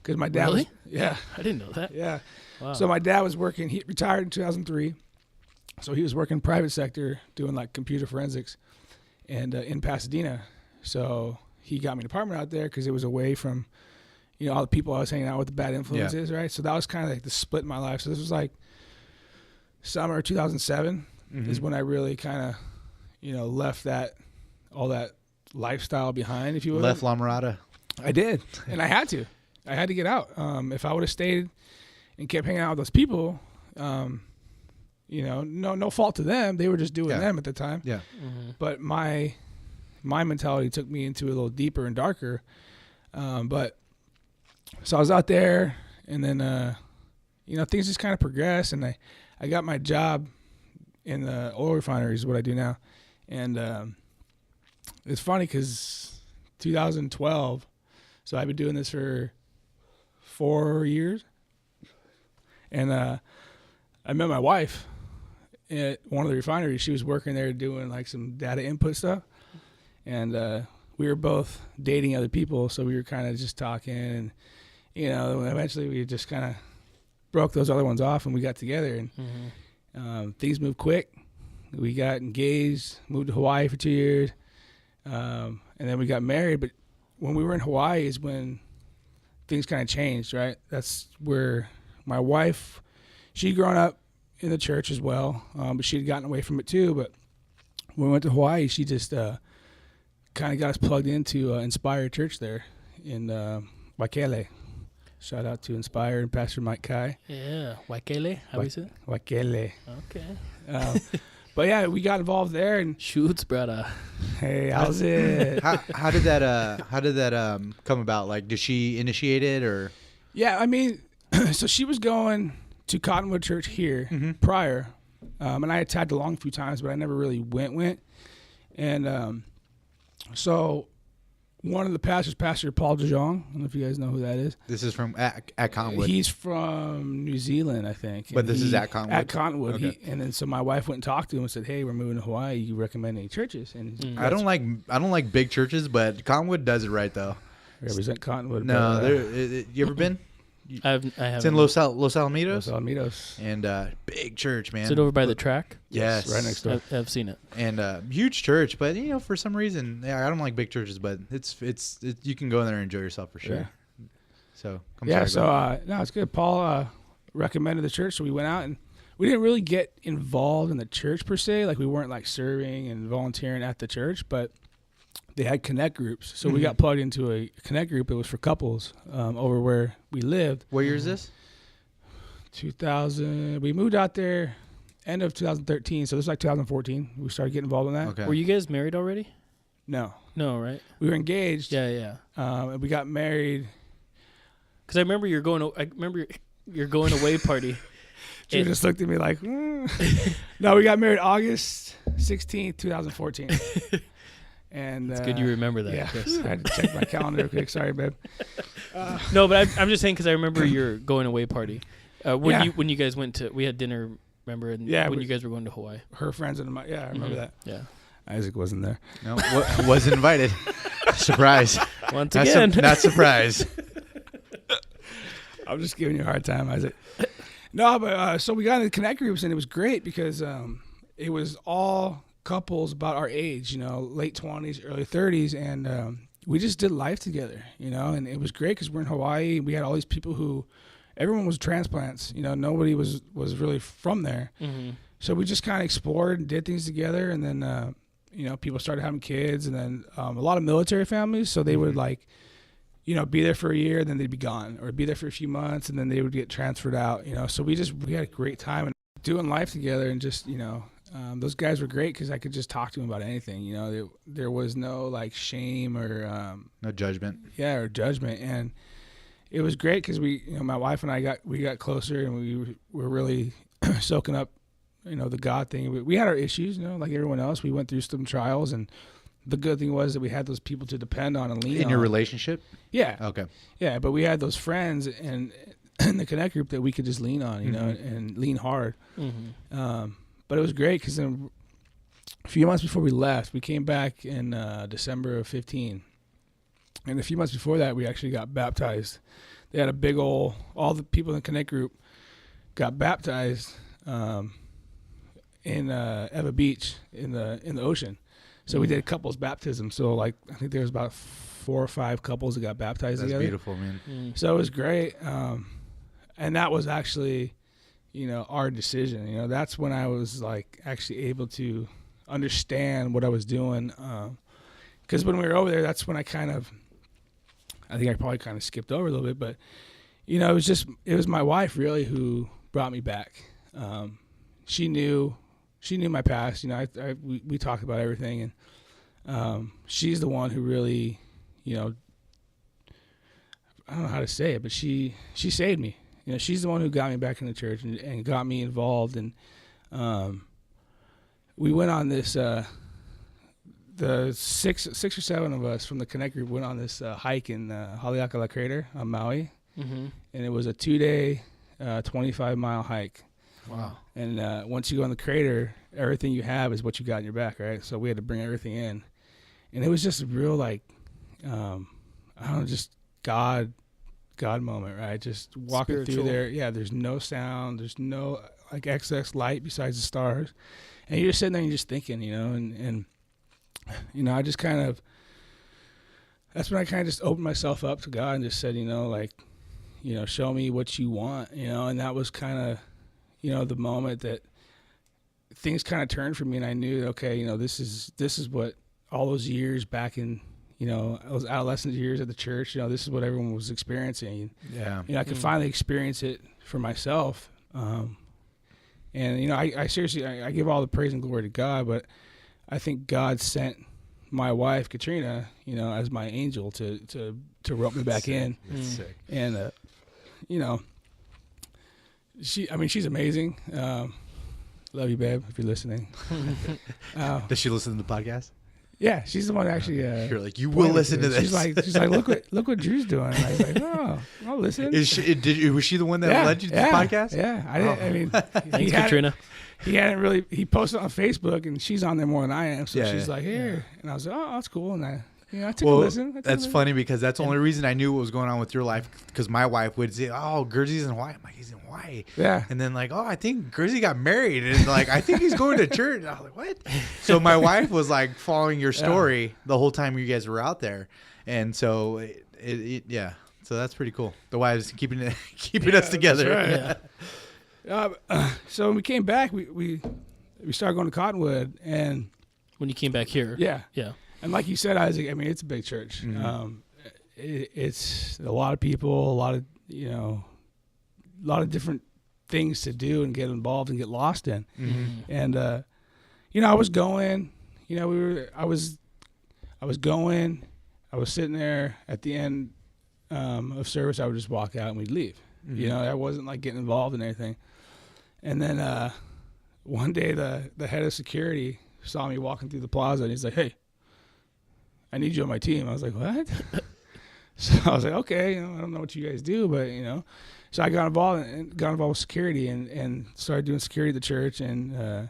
Because my dad really? Yeah. I didn't know that. Yeah. Wow. So my dad was working, he retired in 2003. So he was working private sector doing like computer forensics and in Pasadena. So he got me an apartment out there because it was away from, all the people I was hanging out with, the bad influences, right? So that was kind of like the split in my life. So this was like summer 2007 is when I really kind of, left all that lifestyle behind, if you will. Left La Mirada. I did, and I had to. I had to get out. If I would have stayed and kept hanging out with those people, no fault to them. They were just doing them at the time. Yeah. But my mentality took me into a little deeper and darker. So I was out there, and then, things just kind of progressed, and I got my job in the oil refinery is what I do now. And it's funny because 2012, so I've been doing this for 4 years. And I met my wife at one of the refineries. She was working there doing like some data input stuff. And we were both dating other people, so we were kind of just talking. And, eventually we just kind of broke those other ones off, and we got together. And things moved quick. We got engaged, moved to Hawaii for 2 years. And then we got married. But when we were in Hawaii is when things kind of changed, right? That's where my wife, she'd grown up in the church as well, but she'd gotten away from it too. But when we went to Hawaii, she just kind of got us plugged into Inspire Church there in Waikele. Shout out to Inspire and Pastor Mike Kai. Yeah, Waikele, how is it? Waikele. Okay. But yeah, we got involved there, and shoots, brother. Hey, how's it? How did that come about? Like, did she initiate it, or? Yeah, I mean, so she was going to Cottonwood Church here prior, and I had tagged along a few times, but I never really went. And so one of the pastors, Pastor Paul DeJong, I don't know if you guys know who that is. This is from at Cottonwood. He's from New Zealand, I think. But this is at Cottonwood? At Cottonwood. Okay. And then so my wife went and talked to him and said, hey, we're moving to Hawaii. You recommend any churches? And I don't like big churches, but Cottonwood does it right, though. Represent Cottonwood. No, you ever been? I haven't. It's in Los Alamitos. Los Alamitos. And big church, man. Is it over by the track? Yes. Right next door. I've seen it. And huge church, but for some reason, I don't like big churches, but it's you can go in there and enjoy yourself for sure. Yeah. So no, it's good. Paul recommended the church, so we went out, and we didn't really get involved in the church per se. Like, we weren't like serving and volunteering at the church, but they had connect groups. So we got plugged into a connect group. It was for couples over where we lived. What year is this? 2000. We moved out there end of 2013. So this was like 2014. We started getting involved in that. Okay. Were you guys married already? No, right? we were engaged. Yeah. And we got married. Because I remember your going away party. She just looked at me like, No, we got married August 16th, 2014. And it's good you remember that, yeah, Chris. I had to check my calendar quick. Sorry, babe. No, but I'm just saying because I remember your going away party. When you guys went to, we had dinner, remember? And when you guys were going to Hawaii. Her friends and I remember that. Yeah. Isaac wasn't there. No, wasn't invited. Surprise. Once again. Not surprise. I'm just giving you a hard time, Isaac. No, but so we got into connect groups, and it was great because it was all couples about our age, late 20s, early 30s, and we just did life together, and it was great because we're in Hawaii. We had all these people who, everyone was transplants, nobody was really from there. Mm-hmm. So we just kind of explored and did things together, and then, people started having kids, and then a lot of military families, so they would be there for a year, then they'd be gone, or be there for a few months, and then they would get transferred out, so we had a great time and doing life together, and just, those guys were great because I could just talk to them about anything, there was no shame or no judgment. Yeah, or judgment, and it was great because we, my wife and I got closer, and we were really soaking up, the God thing. We had our issues, like everyone else. We went through some trials, and the good thing was that we had those people to depend on and lean on. In your relationship? Yeah. Okay. Yeah, but we had those friends and in the connect group that we could just lean on, and lean hard. Mm-hmm. But it was great because then a few months before we left, we came back in December of 15. And a few months before that, we actually got baptized. They had a big all the people in the connect group got baptized in Eva Beach in the ocean. So we did couples baptism. So I think there was about 4 or 5 couples that got baptized together. That's beautiful, man. So it was great. And that was actually, our decision. That's when I was actually able to understand what I was doing. Because when we were over there, that's when I think I probably kind of skipped over a little bit, but it was my wife really who brought me back. She knew my past. We talked about everything, and she's the one who really, I don't know how to say it, but she saved me. She's the one who got me back in the church and got me involved. And we went on this. The six or seven of us from the Connect group went on this hike in Haleakala Crater on Maui, and it was a 2-day, 25-mile hike. Wow! And once you go in the crater, everything you have is what you got in your back, right? So we had to bring everything in, and it was just a real I don't know, just God moment, right? Just walking Spiritual. through there. Yeah, there's no sound, there's no excess light besides the stars, and you're just sitting there and you're just thinking, and I just that's when I kind of just opened myself up to God and just said, show me what you want, and that was kind of, the moment that things kind of turned for me, and I knew, okay, this is what all those years back in, those adolescent years at the church, this is what everyone was experiencing. Yeah. I could finally experience it for myself. And, I seriously, I give all the praise and glory to God, but I think God sent my wife, Katrina, as my angel to rope me back in. That's sick. And, she's amazing. Love you, babe, if you're listening. Does she listen to the podcast? Yeah, she's the one that actually. You're like, you will listen to this. She's like, look what Drew's doing. And I was like, oh, I'll listen. Was she the one that led you to the podcast? Yeah, I mean, Thanks, Katrina. He hadn't really. He posted on Facebook, and she's on there more than I am. So she's like, here, and I was like, oh, that's cool. And You know, I took a listen. That's funny because that's the only reason I knew what was going on with your life, because my wife would say, "Oh, Gurzi's in Hawaii." I'm like, "He's in Hawaii." Yeah. And then like, "Oh, I think Gurzi got married," and like, "I think he's going to church." And I was like, "What?" So my wife was like following your story the whole time you guys were out there, and so yeah. So that's pretty cool. The wives keeping us together. Right. So when we came back, we started going to Cottonwood, and When you came back here. yeah. And like you said, Isaac, I mean, it's a big church. Mm-hmm. It's a lot of people, a lot of different things to do and get involved and get lost in. Mm-hmm. And I was going. I was going. I was sitting there at the end of service. I would just walk out and we'd leave. Mm-hmm. I wasn't like getting involved in anything. And then one day the head of security saw me walking through the plaza, and he's like, "Hey, I need you on my team." I was like, "What?" So I was like, "Okay, I don't know what you guys do, but So I got involved with security and started doing security at the church, and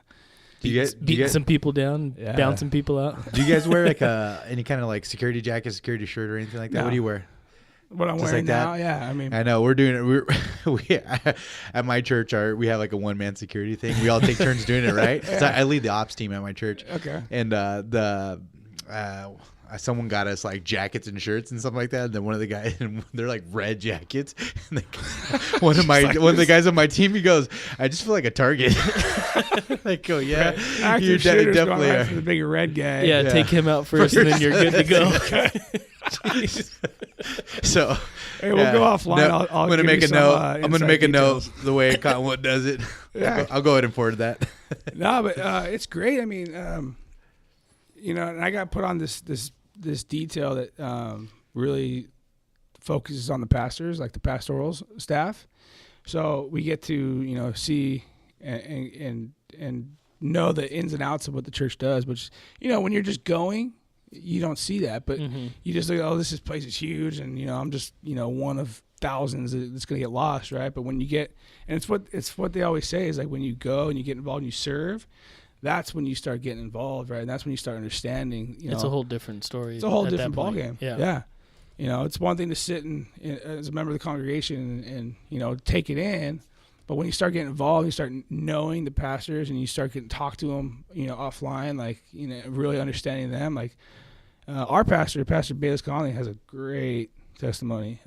beating some people down, bouncing people out. Do you guys wear like any kind of like security jacket, security shirt, or anything like that? No. What do you wear? What I'm Just wearing like that? now, yeah. I mean, I know we're doing it. We at my church, we have like a one-man security thing. We all take turns doing it, right? So I lead the ops team at my church. Okay. And someone got us like jackets and shirts and stuff like that. And then one of the guys, and they're like red jackets. And one of the guys on my team, he goes, "I just feel like a target." Like, oh yeah, you definitely right are. for the bigger red guy. Yeah, take him out first, and then you're good to go. So, hey, we'll go offline. No, I'm gonna make a note. I'm gonna make a note details. the way Cottonwood does it. Yeah. I'll go ahead and forward that. No, but it's great. I mean, and I got put on this detail that really focuses on the pastors, like the pastoral staff. So we get to see and know the ins and outs of what the church does. Which when you're just going, you don't see that, but you just look, oh, this place is huge, and I'm just one of thousands that's going to get lost, right? But when you get, and it's what they always say is like when you go and you get involved and you serve, that's when you start getting involved, right? And that's when you start understanding. It's a whole different story. It's a whole different ballgame. Yeah. It's one thing to sit as a member of the congregation and take it in, but when you start getting involved, you start knowing the pastors and you start getting talk to them, offline, like really understanding them. Like our Pastor Bayless Conley, has a great testimony.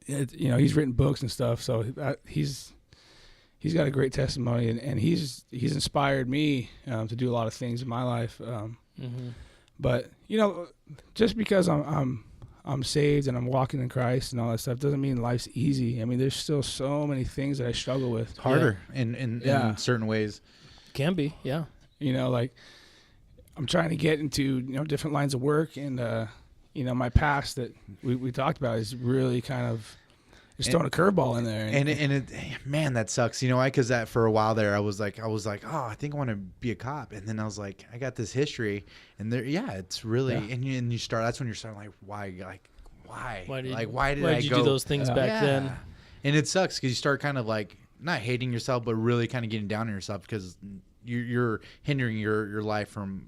He's written books and stuff, so he's got a great testimony, and he's inspired me to do a lot of things in my life. But just because I'm saved and I'm walking in Christ and all that stuff doesn't mean life's easy. I mean, there's still so many things that I struggle with. It's harder in certain ways. Can be, yeah. Like I'm trying to get into different lines of work, and my past that we talked about is really kind of just throwing a curveball in there. And it, man, that sucks. You know why? Because that for a while there, I was like, oh, I think I want to be a cop. And then I was like, I got this history, and it's really, and you start. That's when you're starting like, why? Why did you do those things back then? And it sucks because you start kind of like not hating yourself, but really kind of getting down on yourself because you're hindering your life from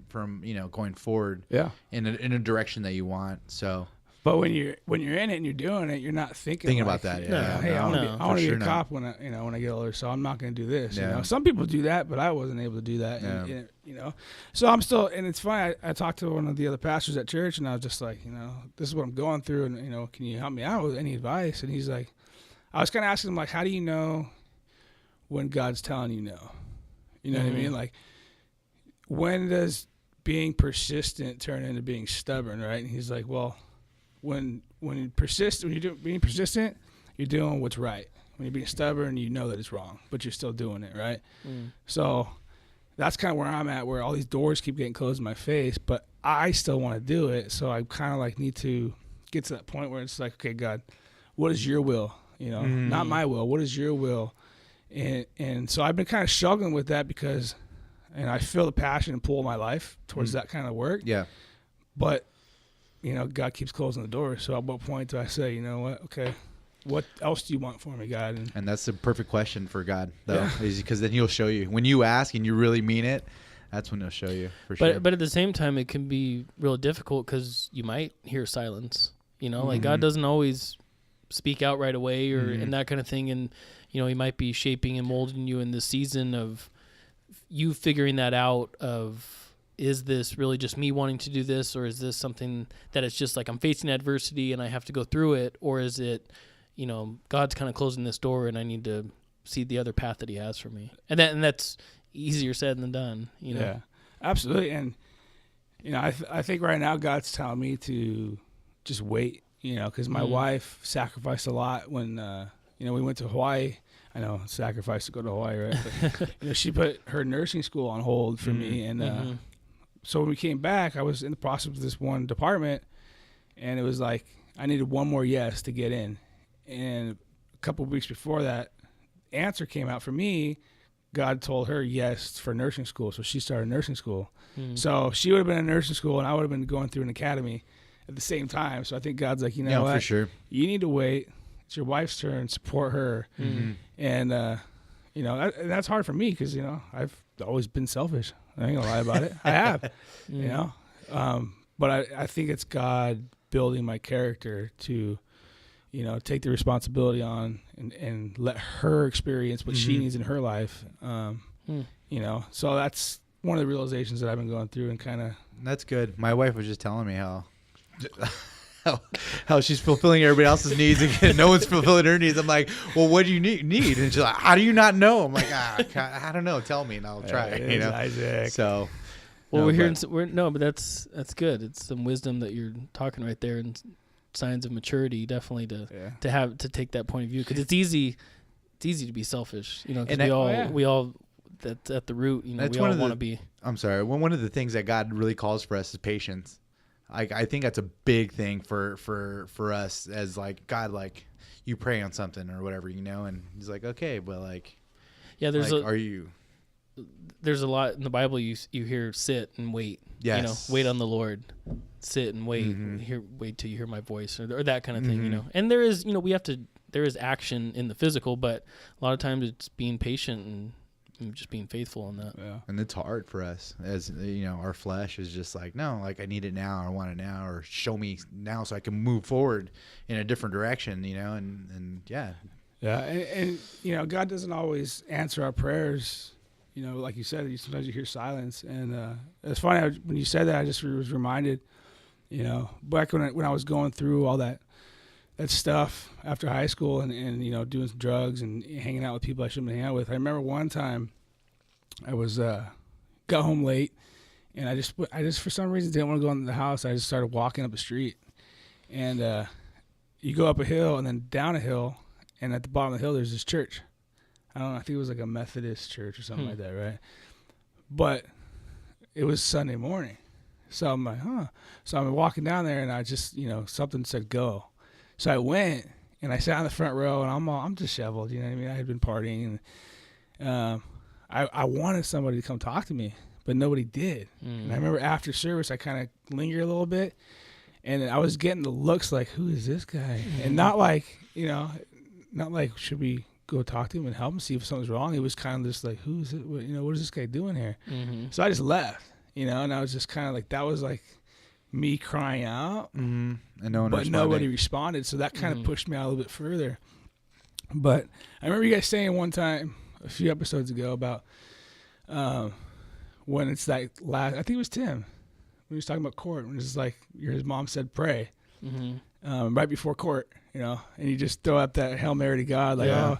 going forward. In a direction that you want. So. But when you're in it and you're doing it, you're not thinking about that. Yeah. Hey, I want to be a cop when I get older, so I'm not going to do this. Yeah. Some people do that, but I wasn't able to do that. And, so I'm still, and it's funny. I talked to one of the other pastors at church, and I was just like, this is what I'm going through, and can you help me out with any advice? And he's like, I was kind of asking him like, how do you know when God's telling you no? You know what I mean? Like, when does being persistent turn into being stubborn, right? And he's like, well, when you're being persistent, you're doing what's right. When you're being stubborn, you know that it's wrong, but you're still doing it, right? So that's kind of where I'm at, where all these doors keep getting closed in my face, but I still want to do it. So I kind of like need to get to that point where it's like, okay, God, what is your will? Not my will. What is your will? And so I've been kind of struggling with that because, and I feel the passion and pull of my life towards that kind of work. Yeah. But God keeps closing the door. So at what point do I say, you know what? Okay, what else do you want for me, God? And that's the perfect question for God, though, is because then He'll show you. When you ask and you really mean it, That's when he'll show you for sure. But at the same time, it can be real difficult because you might hear silence. Like God doesn't always speak out right away or and that kind of thing. And, he might be shaping and molding you in the season of you figuring that out of, is this really just me wanting to do this, or is this something that it's just like I'm facing adversity and I have to go through it, or is it, God's kind of closing this door and I need to see the other path that he has for me. And that's easier said than done, Yeah, absolutely. And, I think right now God's telling me to just wait, because my wife sacrificed a lot when, we went to Hawaii. I know, sacrifice to go to Hawaii, right? But, she put her nursing school on hold for me. And so when we came back, I was in the process of this one department, and it was like I needed one more yes to get in. And a couple of weeks before that answer came out for me, God told her yes for nursing school. So she started nursing school. So she would have been in nursing school, and I would have been going through an academy at the same time. So I think God's like, what? For sure. You need to wait. It's your wife's turn. Support her. And, that's hard for me because, I've always been selfish. I ain't gonna lie about it. I have, but I think it's God building my character to, take the responsibility on and let her experience what she needs in her life. So that's one of the realizations that I've been going through and kind of. That's good. My wife was just telling me how she's fulfilling everybody else's needs and no one's fulfilling her needs. I'm like, well, what do you need? And she's like, how do you not know? I'm like, I don't know. Tell me and I'll try. Isaac. So, well, but that's good. It's some wisdom that you're talking right there, and signs of maturity definitely to take that point of view, because it's easy to be selfish, because we all that's at the root. We all want to be. I'm sorry. One of the things that God really calls for us is patience. I think that's a big thing for us as like God, like you pray on something or whatever, and he's like, okay, but like, yeah, there's there's a lot in the Bible you hear sit and wait. Yes. Wait on the Lord, sit and wait, wait till you hear my voice or that kind of thing, And there is, there is action in the physical, but a lot of times it's being patient and just being faithful in that. Yeah. And it's hard for us as, our flesh is just like, no, like I need it now. I want it now, or show me now so I can move forward in a different direction, and yeah. Yeah. And God doesn't always answer our prayers. Like you said, sometimes you hear silence. And it's funny, when you said that, I just was reminded, back when I was going through all that stuff after high school and doing some drugs and hanging out with people I shouldn't be hanging out with. I remember one time I was got home late, and I just for some reason didn't want to go into the house. I just started walking up the street, and you go up a hill and then down a hill, and at the bottom of the hill there's this church. I don't know, I think it was like a Methodist church or something like that, right? But it was Sunday morning. So I'm like, So I'm walking down there, and I just, something said go. So I went, and I sat in the front row, and I'm disheveled, you know what I mean? I had been partying, and I wanted somebody to come talk to me, but nobody did. And I remember after service, I kind of lingered a little bit, and I was getting the looks like, who is this guy? And not like, should we go talk to him and help him see if something's wrong? It was kind of just like, who is it? What is this guy doing here? So I just left, and I was just kind of like, that was like me crying out, and nobody responded. So that kind of pushed me out a little bit further. But I remember you guys saying one time, a few episodes ago, about when it's like I think it was Tim, when he was talking about court, when it's like his mom said pray right before court, and you just throw up that Hail Mary to God, like,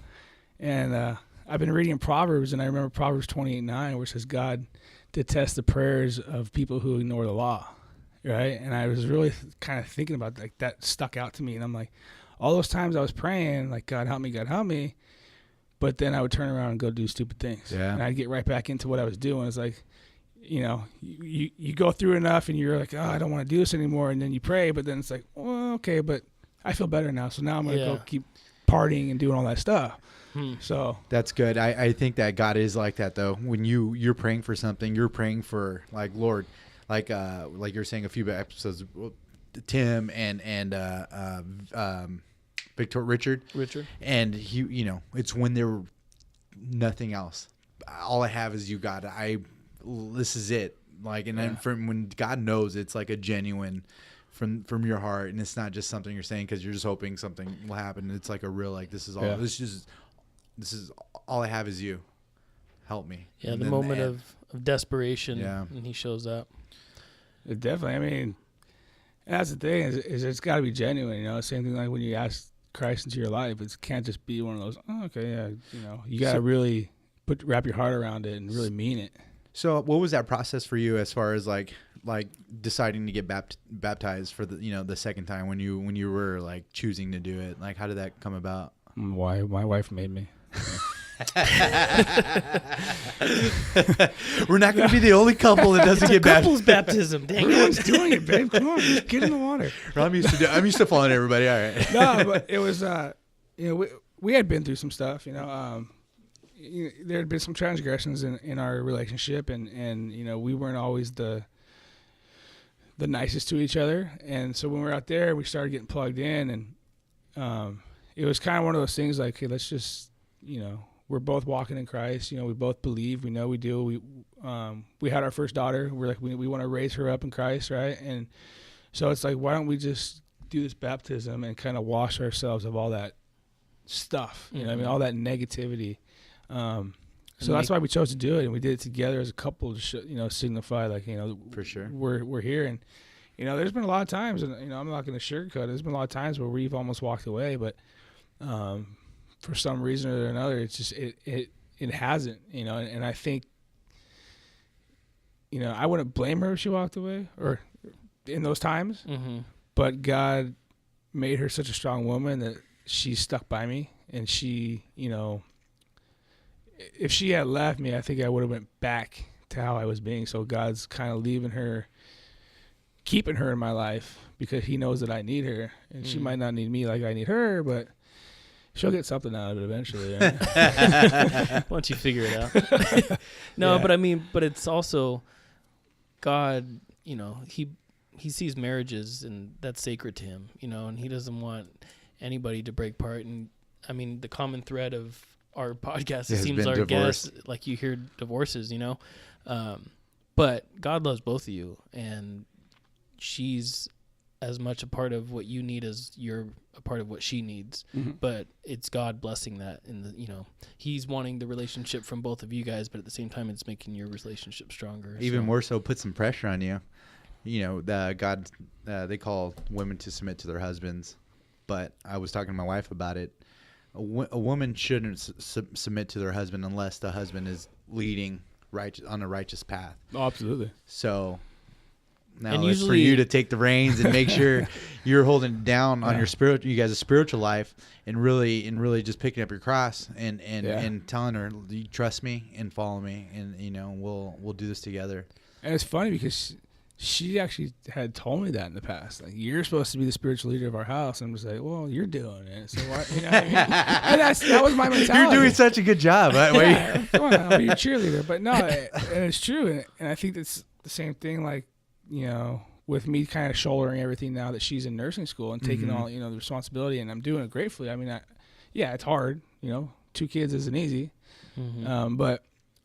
and I've been reading Proverbs, and I remember Proverbs 28:9, where it says God detests the prayers of people who ignore the law, right? And I was really kind of thinking about that stuck out to me, and I'm like, all those times I was praying, like, God help me, but then I would turn around and go do stupid things, and I'd get right back into what I was doing. It's like, you go through enough, and you're like, oh, I don't want to do this anymore, and then you pray, but then it's like, well, okay, but I feel better now, so now I'm going to go keep partying and doing all that stuff. So that's good. I think that God is like that, though. When you're praying for something, you're praying for, like, Lord, like you're saying a few episodes, Tim and Richard, and he, it's when there were nothing else. All I have is you, God. I this is it. Like, and then from when God knows it's like a genuine from your heart, and it's not just something you're saying because you're just hoping something will happen. It's like a real, like, this is all, this is all I have is you. Help me. Yeah. And the moment of desperation. Yeah. And he shows up. It definitely. I mean, that's the thing is it's got to be genuine. You know, same thing like when you ask Christ into your life, it can't just be one of those. Oh, okay, yeah. You know, you got to really wrap your heart around it and really mean it. So, what was that process for you as far as like deciding to get baptized for the second time when you were like choosing to do it? Like, how did that come about? Why my wife made me. We're not going to be the only couple that doesn't get baptized. Couples baptism. Dang Everyone's it. doing it, babe. Come on, just get in the water. I'm used to following everybody. All right. No, but it was we had been through some stuff. There had been some transgressions in our relationship, and we weren't always the nicest to each other. And so when we were out there, we started getting plugged in, and it was kind of one of those things like, hey, let's just, we're both walking in Christ. We both believe. We know we do. We had our first daughter. We're like, we want to raise her up in Christ, right? And so it's like, why don't we just do this baptism and kind of wash ourselves of all that stuff, all that negativity. So that's why we chose to do it, and we did it together as a couple to signify like, for sure we're here. And there's been a lot of times, and I'm not going to sugarcoat it, there's been a lot of times where we've almost walked away, but for some reason or another, it's just it hasn't, and I think I wouldn't blame her if she walked away or in those times. But God made her such a strong woman that she stuck by me, and she, if she had left me, I think I would have went back to how I was being. So God's kind of keeping her in my life because he knows that I need her, and she might not need me like I need her, but she'll get something out of it eventually. Right? Once you figure it out. No, yeah. But it's also God, he sees marriages and that's sacred to him, and he doesn't want anybody to break part. And the common thread of our podcast, it seems our divorce. guests, like you hear divorces, but God loves both of you, and she's as much a part of what you need as you're a part of what she needs. But it's God blessing that, and he's wanting the relationship from both of you guys, but at the same time it's making your relationship stronger. Even more so, put some pressure on you. God, they call women to submit to their husbands, but I was talking to my wife about it. A woman shouldn't submit to their husband unless the husband is leading on a righteous path. Oh, absolutely. So now it's for you to take the reins and make sure you're holding down on you guys' spiritual life, and really just picking up your cross and telling her, you trust me and follow me, and we'll do this together. And it's funny because she actually had told me that in the past. Like, you're supposed to be the spiritual leader of our house. I'm just like, well, you're doing it. So why? And that was my mentality. You're doing such a good job. Come on, I'll be your cheerleader. But no, and it's true. And I think that's the same thing. Like, with me kind of shouldering everything now that she's in nursing school and taking all the responsibility, and I'm doing it gratefully. It's hard. 2 kids isn't easy, but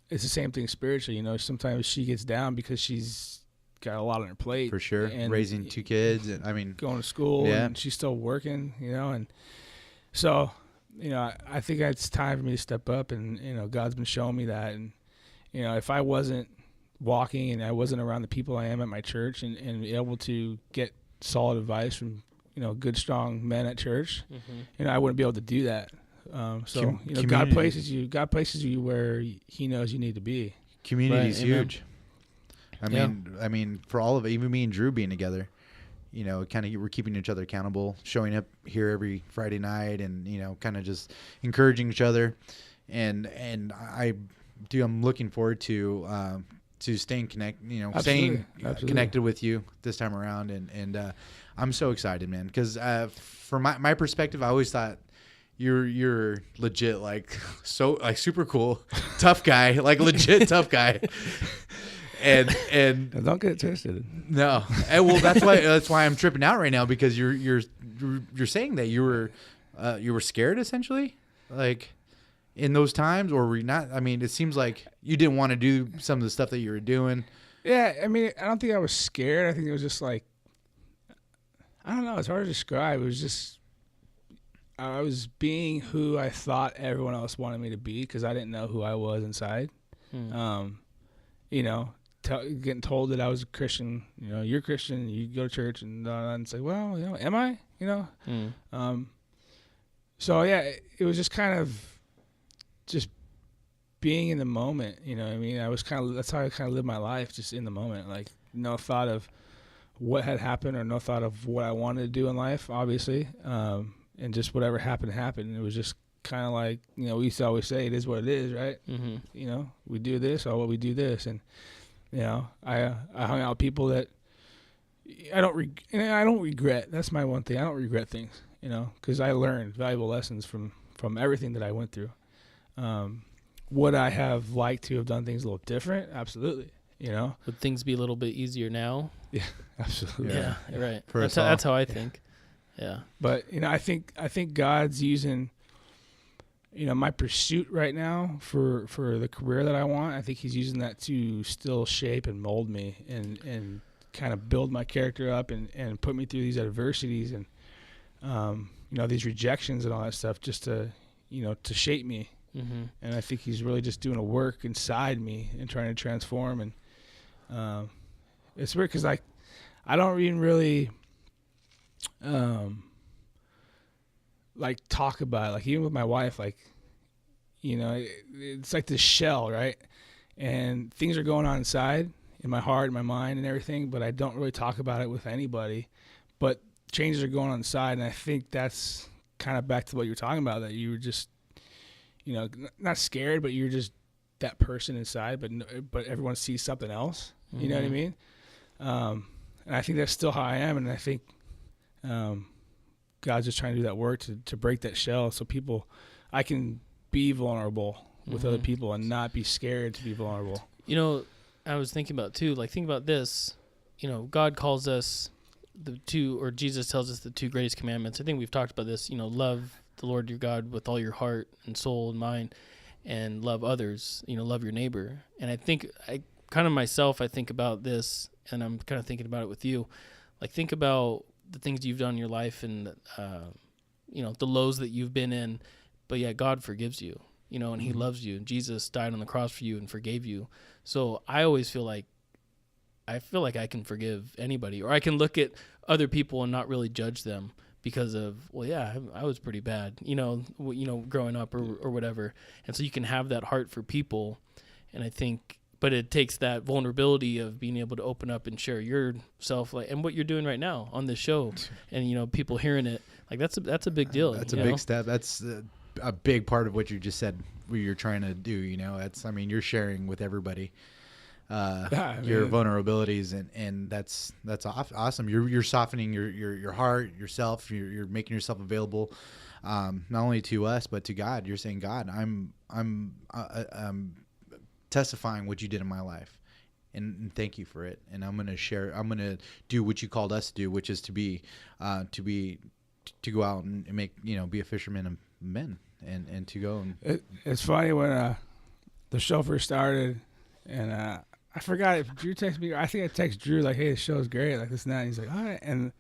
it's the same thing spiritually. Sometimes she gets down because she's got a lot on her plate, for sure, and raising 2 kids, and going to school, and she's still working, and so I think it's time for me to step up, and God's been showing me that, and if I wasn't walking and I wasn't around the people I am at my church and able to get solid advice from good strong men at church, I wouldn't be able to do that. God places you where he knows you need to be. Community is huge. For all of it, even me and Drew being together, kind of we're keeping each other accountable, showing up here every Friday night, and kind of just encouraging each other, and I'm looking forward to staying staying connected with you this time around, and I'm so excited, man, because from my perspective, I always thought you're legit, like super cool, tough guy, like legit tough guy. And don't get it twisted. No, well, that's why I'm tripping out right now, because you're saying that you were scared, essentially, like, in those times, or were you not? I mean, it seems like you didn't want to do some of the stuff that you were doing. Yeah, I mean, I don't think I was scared. I think it was just like, I don't know. It's hard to describe. It was just, I was being who I thought everyone else wanted me to be because I didn't know who I was inside. You know, getting told that I was a Christian, you know, you're Christian, you go to church, and it's like, well, you know, am I? You know? So, yeah, it was just kind of just being in the moment, you know what I mean? That's how I kind of lived my life, just in the moment. Like, no thought of what had happened or no thought of what I wanted to do in life, obviously. And just whatever happened. It was just kind of like, you know, we used to always say, it is what it is, right? You know, we do this, or we do this. And, you know, I hung out with people that I don't regret. That's my one thing. I don't regret things, you know, because I learned valuable lessons from everything that I went through. Would I have liked to have done things a little different? Absolutely. You know, would things be a little bit easier now? Yeah, absolutely. Yeah, right. That's how I think. Yeah. But, you know, I think God's using, you know, my pursuit right now for the career that I want. I think he's using that to still shape and mold me and kind of build my character up and put me through these adversities and, you know, these rejections and all that stuff just to, you know, to shape me. And I think he's really just doing a work inside me and trying to transform. And it's weird because, like, I don't even really like talk about it. Like, even with my wife, like, you know, it's like this shell, right? And things are going on inside in my heart and my mind and everything, but I don't really talk about it with anybody. But changes are going on inside, and I think that's kind of back to what you were talking about, that you were just, you know, not scared, but you're just that person inside, but everyone sees something else. You know what I mean? And I think that's still how I am, and I think God's just trying to do that work to break that shell so I can be vulnerable with other people and not be scared to be vulnerable. You know, I was thinking about too, like, think about this, you know, God calls us Jesus tells us the two greatest commandments. I think we've talked about this, you know, love the Lord your God with all your heart and soul and mind, and love others, you know, love your neighbor. And I think I think about this, and I'm kind of thinking about it with you. Like, think about the things you've done in your life and, you know, the lows that you've been in, but yet God forgives you, you know, and he loves you. Jesus died on the cross for you and forgave you. So I always feel like I can forgive anybody, or I can look at other people and not really judge them because of, well, yeah, I was pretty bad, you know, growing up or whatever. And so you can have that heart for people. And I think, but it takes that vulnerability of being able to open up and share yourself, like, and what you're doing right now on this show, and, you know, people hearing it, like, that's a big deal. That's a big step. That's a big part of what you just said, what you're trying to do, you know. You're sharing with everybody your vulnerabilities, and that's awesome. You're softening your heart, yourself. You're making yourself available, not only to us but to God. You're saying, God, I'm testifying what you did in my life, and thank you for it. And I'm gonna do what you called us to do, which is to go out and make, you know, be a fisherman of men, and to go and. It's funny when the show first started, and I forgot if Drew texted me. I think I texted Drew like, "Hey, the show's great, like this and that." And he's like, "All right." And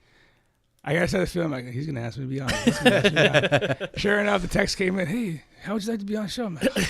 I guess I had a feeling like he's gonna ask me to be on it. Sure enough, the text came in. "Hey, how would you like to be on the show?" I'm like, "Oh, no."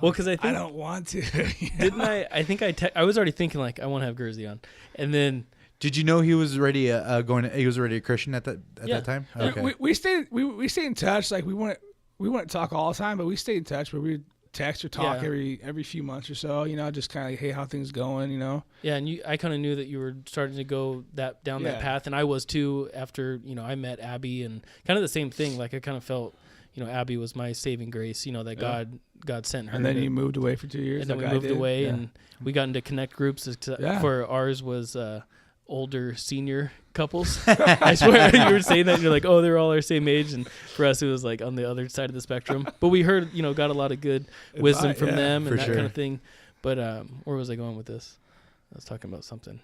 Well, because I don't want to. Didn't I? I think I was already thinking, like, I want to have Gurzi on, and then. Did you know he was already he was already a Christian at that time? Okay. We stayed in touch. Like, we wouldn't talk all the time, but we stayed in touch. But we'd text or talk every few months or so. You know, just kind of like, hey, how things going? You know. Yeah, and I kind of knew that you were starting to go down that path, and I was too. After, you know, I met Abby, and kind of the same thing. Like, I kind of felt, you know, Abby was my saving grace. You know, that God sent her. And then you moved away for 2 years. And then we moved away, and we got into connect groups. For ours was. Older senior couples. I swear, you were saying that and you're like, oh, they're all our same age, and for us it was like on the other side of the spectrum. But we heard, you know, got a lot of good wisdom from them and that kind of thing. But where was I going with this? I was talking about something.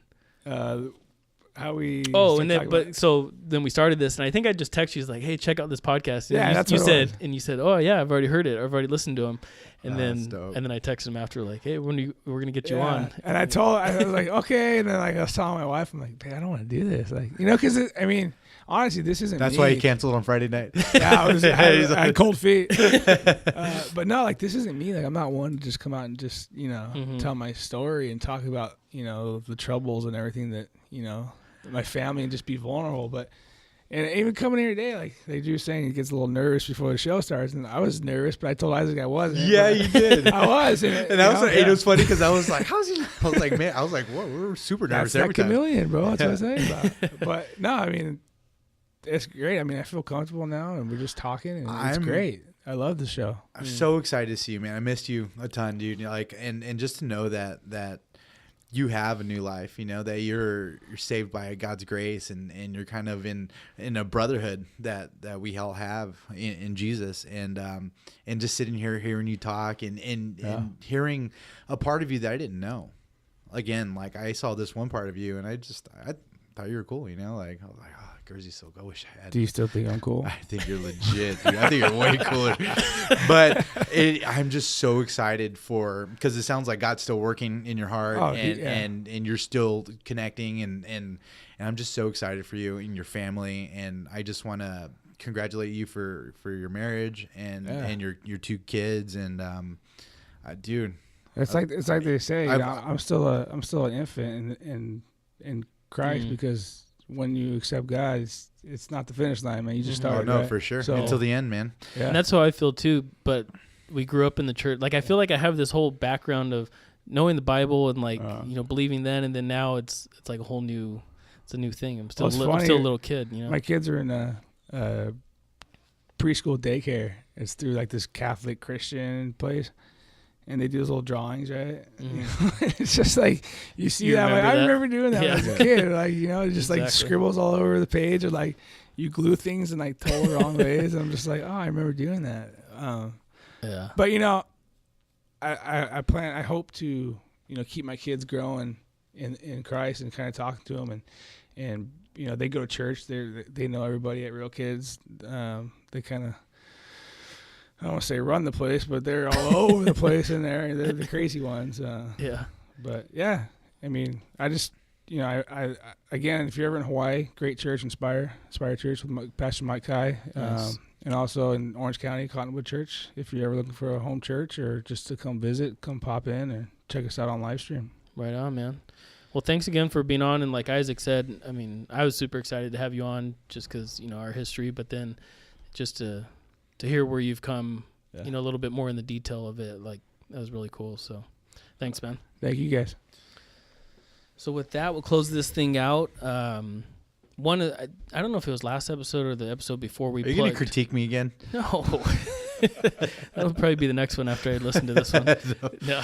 how we. Oh, and then so then we started this, and I think I just texted you like, "Hey, check out this podcast." And yeah, that's you what said, and you said, "Oh yeah, I've already heard it. I've already listened to him." And dope. then I texted him after like, "Hey, we're gonna get you on?" And I was like, okay, and then like I was telling my wife, I'm like, "Babe, I don't want to do this," like because I mean, honestly, this isn't. That's me. why he canceled on Friday night. Yeah, I had cold feet. But no, like this isn't me. Like I'm not one to just come out and just tell my story and talk about the troubles and everything that my family and just be vulnerable. But and even coming here today, like Drew was saying, he gets a little nervous before the show starts, and I was nervous, but I told Isaac I wasn't. Yeah, you did. I was, and it was funny because I was like, "How's he?" I was like, "Man," I was like, "Whoa, we're super nervous that's every that time." chameleon, bro. That's what I'm saying about. But no, I mean, it's great. I mean, I feel comfortable now, and we're just talking, and it's great. I love the show. I'm so excited to see you, man. I missed you a ton, dude. Like, and just to know that you have a new life, that you're saved by God's grace, and you're kind of in a brotherhood that we all have in Jesus, and just sitting here hearing you talk and hearing a part of you that I didn't know. Again, like I saw this one part of you, and I thought you were cool, like I was like, oh, Gurzi's so good. I wish I had. Do you still think I'm cool? I think you're legit, dude. I think you're way cooler. But I'm just so excited because it sounds like God's still working in your heart, and you're still connecting, and I'm just so excited for you and your family, and I just want to congratulate you for your marriage and your 2 kids, and dude. It's like they say, I'm still an infant in Christ because when you accept God, it's not the finish line, man. You just start. Oh no, right? For sure. So, until the end, man. Yeah. And that's how I feel too. But we grew up in the church. Like I feel like I have this whole background of knowing the Bible and like believing then, and then now it's like a new thing. I'm still I'm still a little kid. My kids are in a preschool daycare. It's through like this Catholic Christian place. And they do those little drawings, right? Mm-hmm. It's just like you see that. Like, I remember doing that as a kid. Like just like scribbles all over the page, or like you glue things in like total wrong ways. And I'm just like, oh, I remember doing that. Yeah. But I hope to keep my kids growing in Christ and kind of talking to them, and they go to church. They know everybody at Real Kids. They kind of. I don't want to say run the place, but they're all over the place in there. They're the crazy ones. Yeah. But yeah, I mean, I just, I again, if you're ever in Hawaii, great church, Inspire Church with Pastor Mike Kai, nice. And also in Orange County, Cottonwood Church. If you're ever looking for a home church or just to come visit, come pop in or check us out on live stream. Right on, man. Well, thanks again for being on. And like Isaac said, I mean, I was super excited to have you on just because, our history, but then just to hear where you've come, a little bit more in the detail of it, like that was really cool. So thanks, man. Thank you guys. So with that, we'll close this thing out. I don't know if it was last episode or the episode before we plugged. Are you going to critique me again? No. That'll probably be the next one after I listen to this one. No.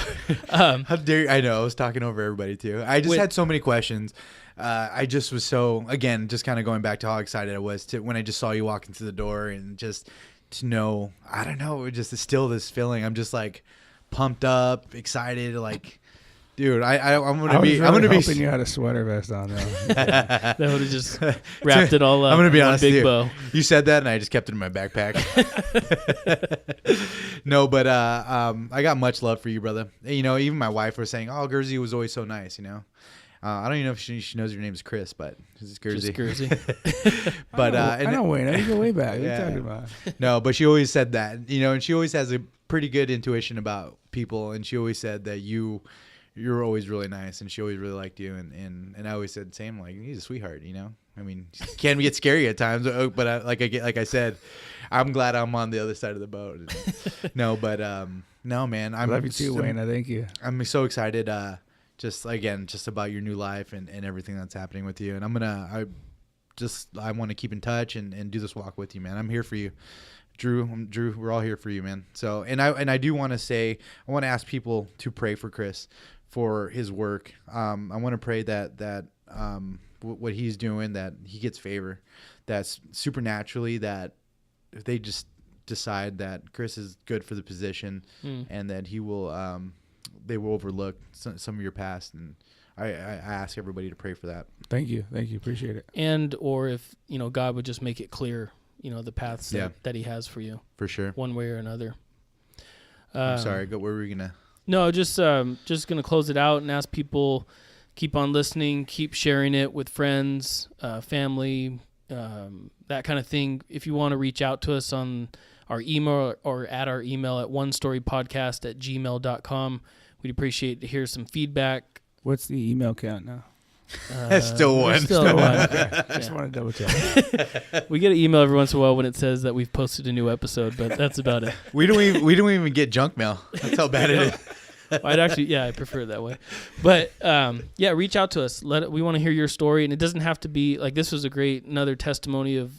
How dare you? I know. I was talking over everybody too. I just had so many questions. I just was so, again, just kind of going back to how excited I was when I just saw you walking through the door, and just to know, I don't know, just still this feeling. I'm just like pumped up, excited, like, dude, I'm gonna be hoping you had a sweater vest on though. That would have just wrapped it all up. I'm gonna be honest with you. Bow. You said that and I just kept it in my backpack. No, but I got much love for you, brother. Even my wife was saying, oh, Gurzi was always so nice, I don't even know if she knows your name is Chris, but it's Gurzi. Just Gurzi. But I know Wayne. I go way back. What are you talking about? No, but she always said that, and she always has a pretty good intuition about people, and she always said that you're always really nice, and she always really liked you, and I always said the same, like, he's a sweetheart, I mean, can get scary at times, but like I said, I'm glad I'm on the other side of the boat. No, but no, man, I love you too, Wayne. I thank you. I'm so excited. Just about your new life and everything that's happening with you. And I want to keep in touch and do this walk with you, man. I'm here for you. Drew, we're all here for you, man. So, and I do want to say, I want to ask people to pray for Chris, for his work. I want to pray that what he's doing, that he gets favor, that's supernaturally, that if they just decide that Chris is good for the position and that he will, they will overlook some of your past, and I ask everybody to pray for that. Thank you. Appreciate it. And or if God would just make it clear, the paths that He has for you, For sure. one way or another. I'm sorry. What were we gonna? No, just gonna close it out and ask people, keep on listening, keep sharing it with friends, family, that kind of thing. If you want to reach out to us on our email or at our email at onestorypodcast@gmail.com, we'd appreciate to hear some feedback. What's the email count now? Still one. Still one. Just want to double check. We get an email every once in a while when it says that we've posted a new episode, but that's about it. We don't even get junk mail. That's how bad it is. I'd actually, I prefer it that way. But reach out to us. We want to hear your story, and it doesn't have to be like this was another testimony of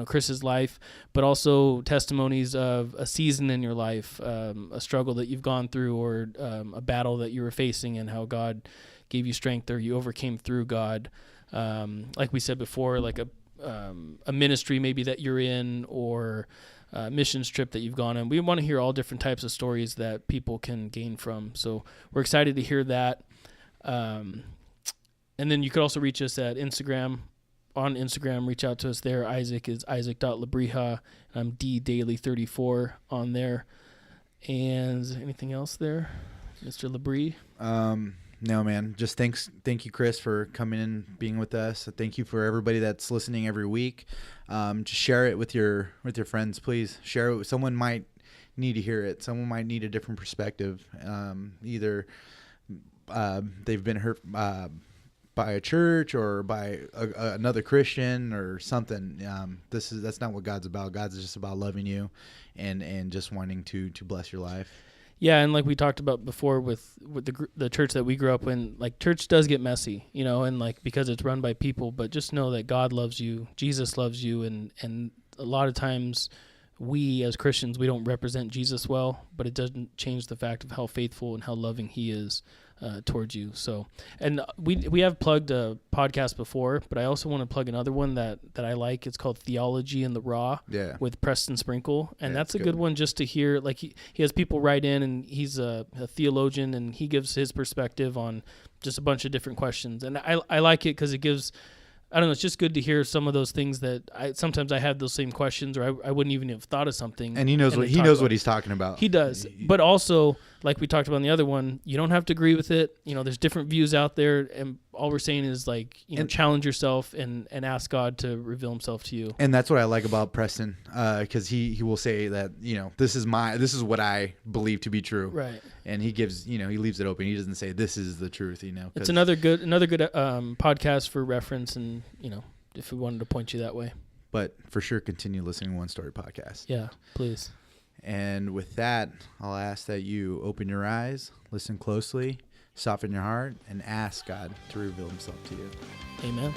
Chris's life, but also testimonies of a season in your life, a struggle that you've gone through, or a battle that you were facing, and how God gave you strength, or you overcame through God. Like we said before, like a ministry maybe that you're in, or missions trip that you've gone on. We want to hear all different types of stories that people can gain from. So we're excited to hear that. And then you could also reach us at Instagram. On Instagram, reach out to us there. Isaac is isaac.labrija. I'm ddaily34 on there. And anything else there, Mr. Labrie? No, man. Just thank you, Chris, for coming in, being with us. Thank you for everybody that's listening every week. Just share it with your friends, please. Share it. Someone might need to hear it. Someone might need a different perspective. Either they've been hurt by a church or by another Christian or something. That's not what God's about. God's just about loving you and just wanting to bless your life. Yeah, and like we talked about before with the church that we grew up in, like church does get messy, and like because it's run by people, but just know that God loves you, Jesus loves you, and a lot of times we as Christians, we don't represent Jesus well, but it doesn't change the fact of how faithful and how loving He is towards you. So, and we have plugged a podcast before, but I also want to plug another one that I like. It's called Theology in the Raw with Preston Sprinkle, and that's a good one just to hear. Like he has people write in, and he's a theologian, and he gives his perspective on just a bunch of different questions, and I like it because it gives. I don't know. It's just good to hear some of those things that sometimes I have those same questions, or I wouldn't even have thought of something. And he knows what he's talking about. He does, but also like we talked about in the other one, you don't have to agree with it. There's different views out there, and all we're saying is like challenge yourself and ask God to reveal Himself to you. And that's what I like about Preston, because he will say that this is what I believe to be true, right? And he gives he leaves it open. He doesn't say this is the truth. It's another good podcast for reference, and if we wanted to point you that way. But for sure, continue listening to One Story Podcast. Yeah, please. And with that, I'll ask that you open your eyes, listen closely, soften your heart, and ask God to reveal Himself to you. Amen.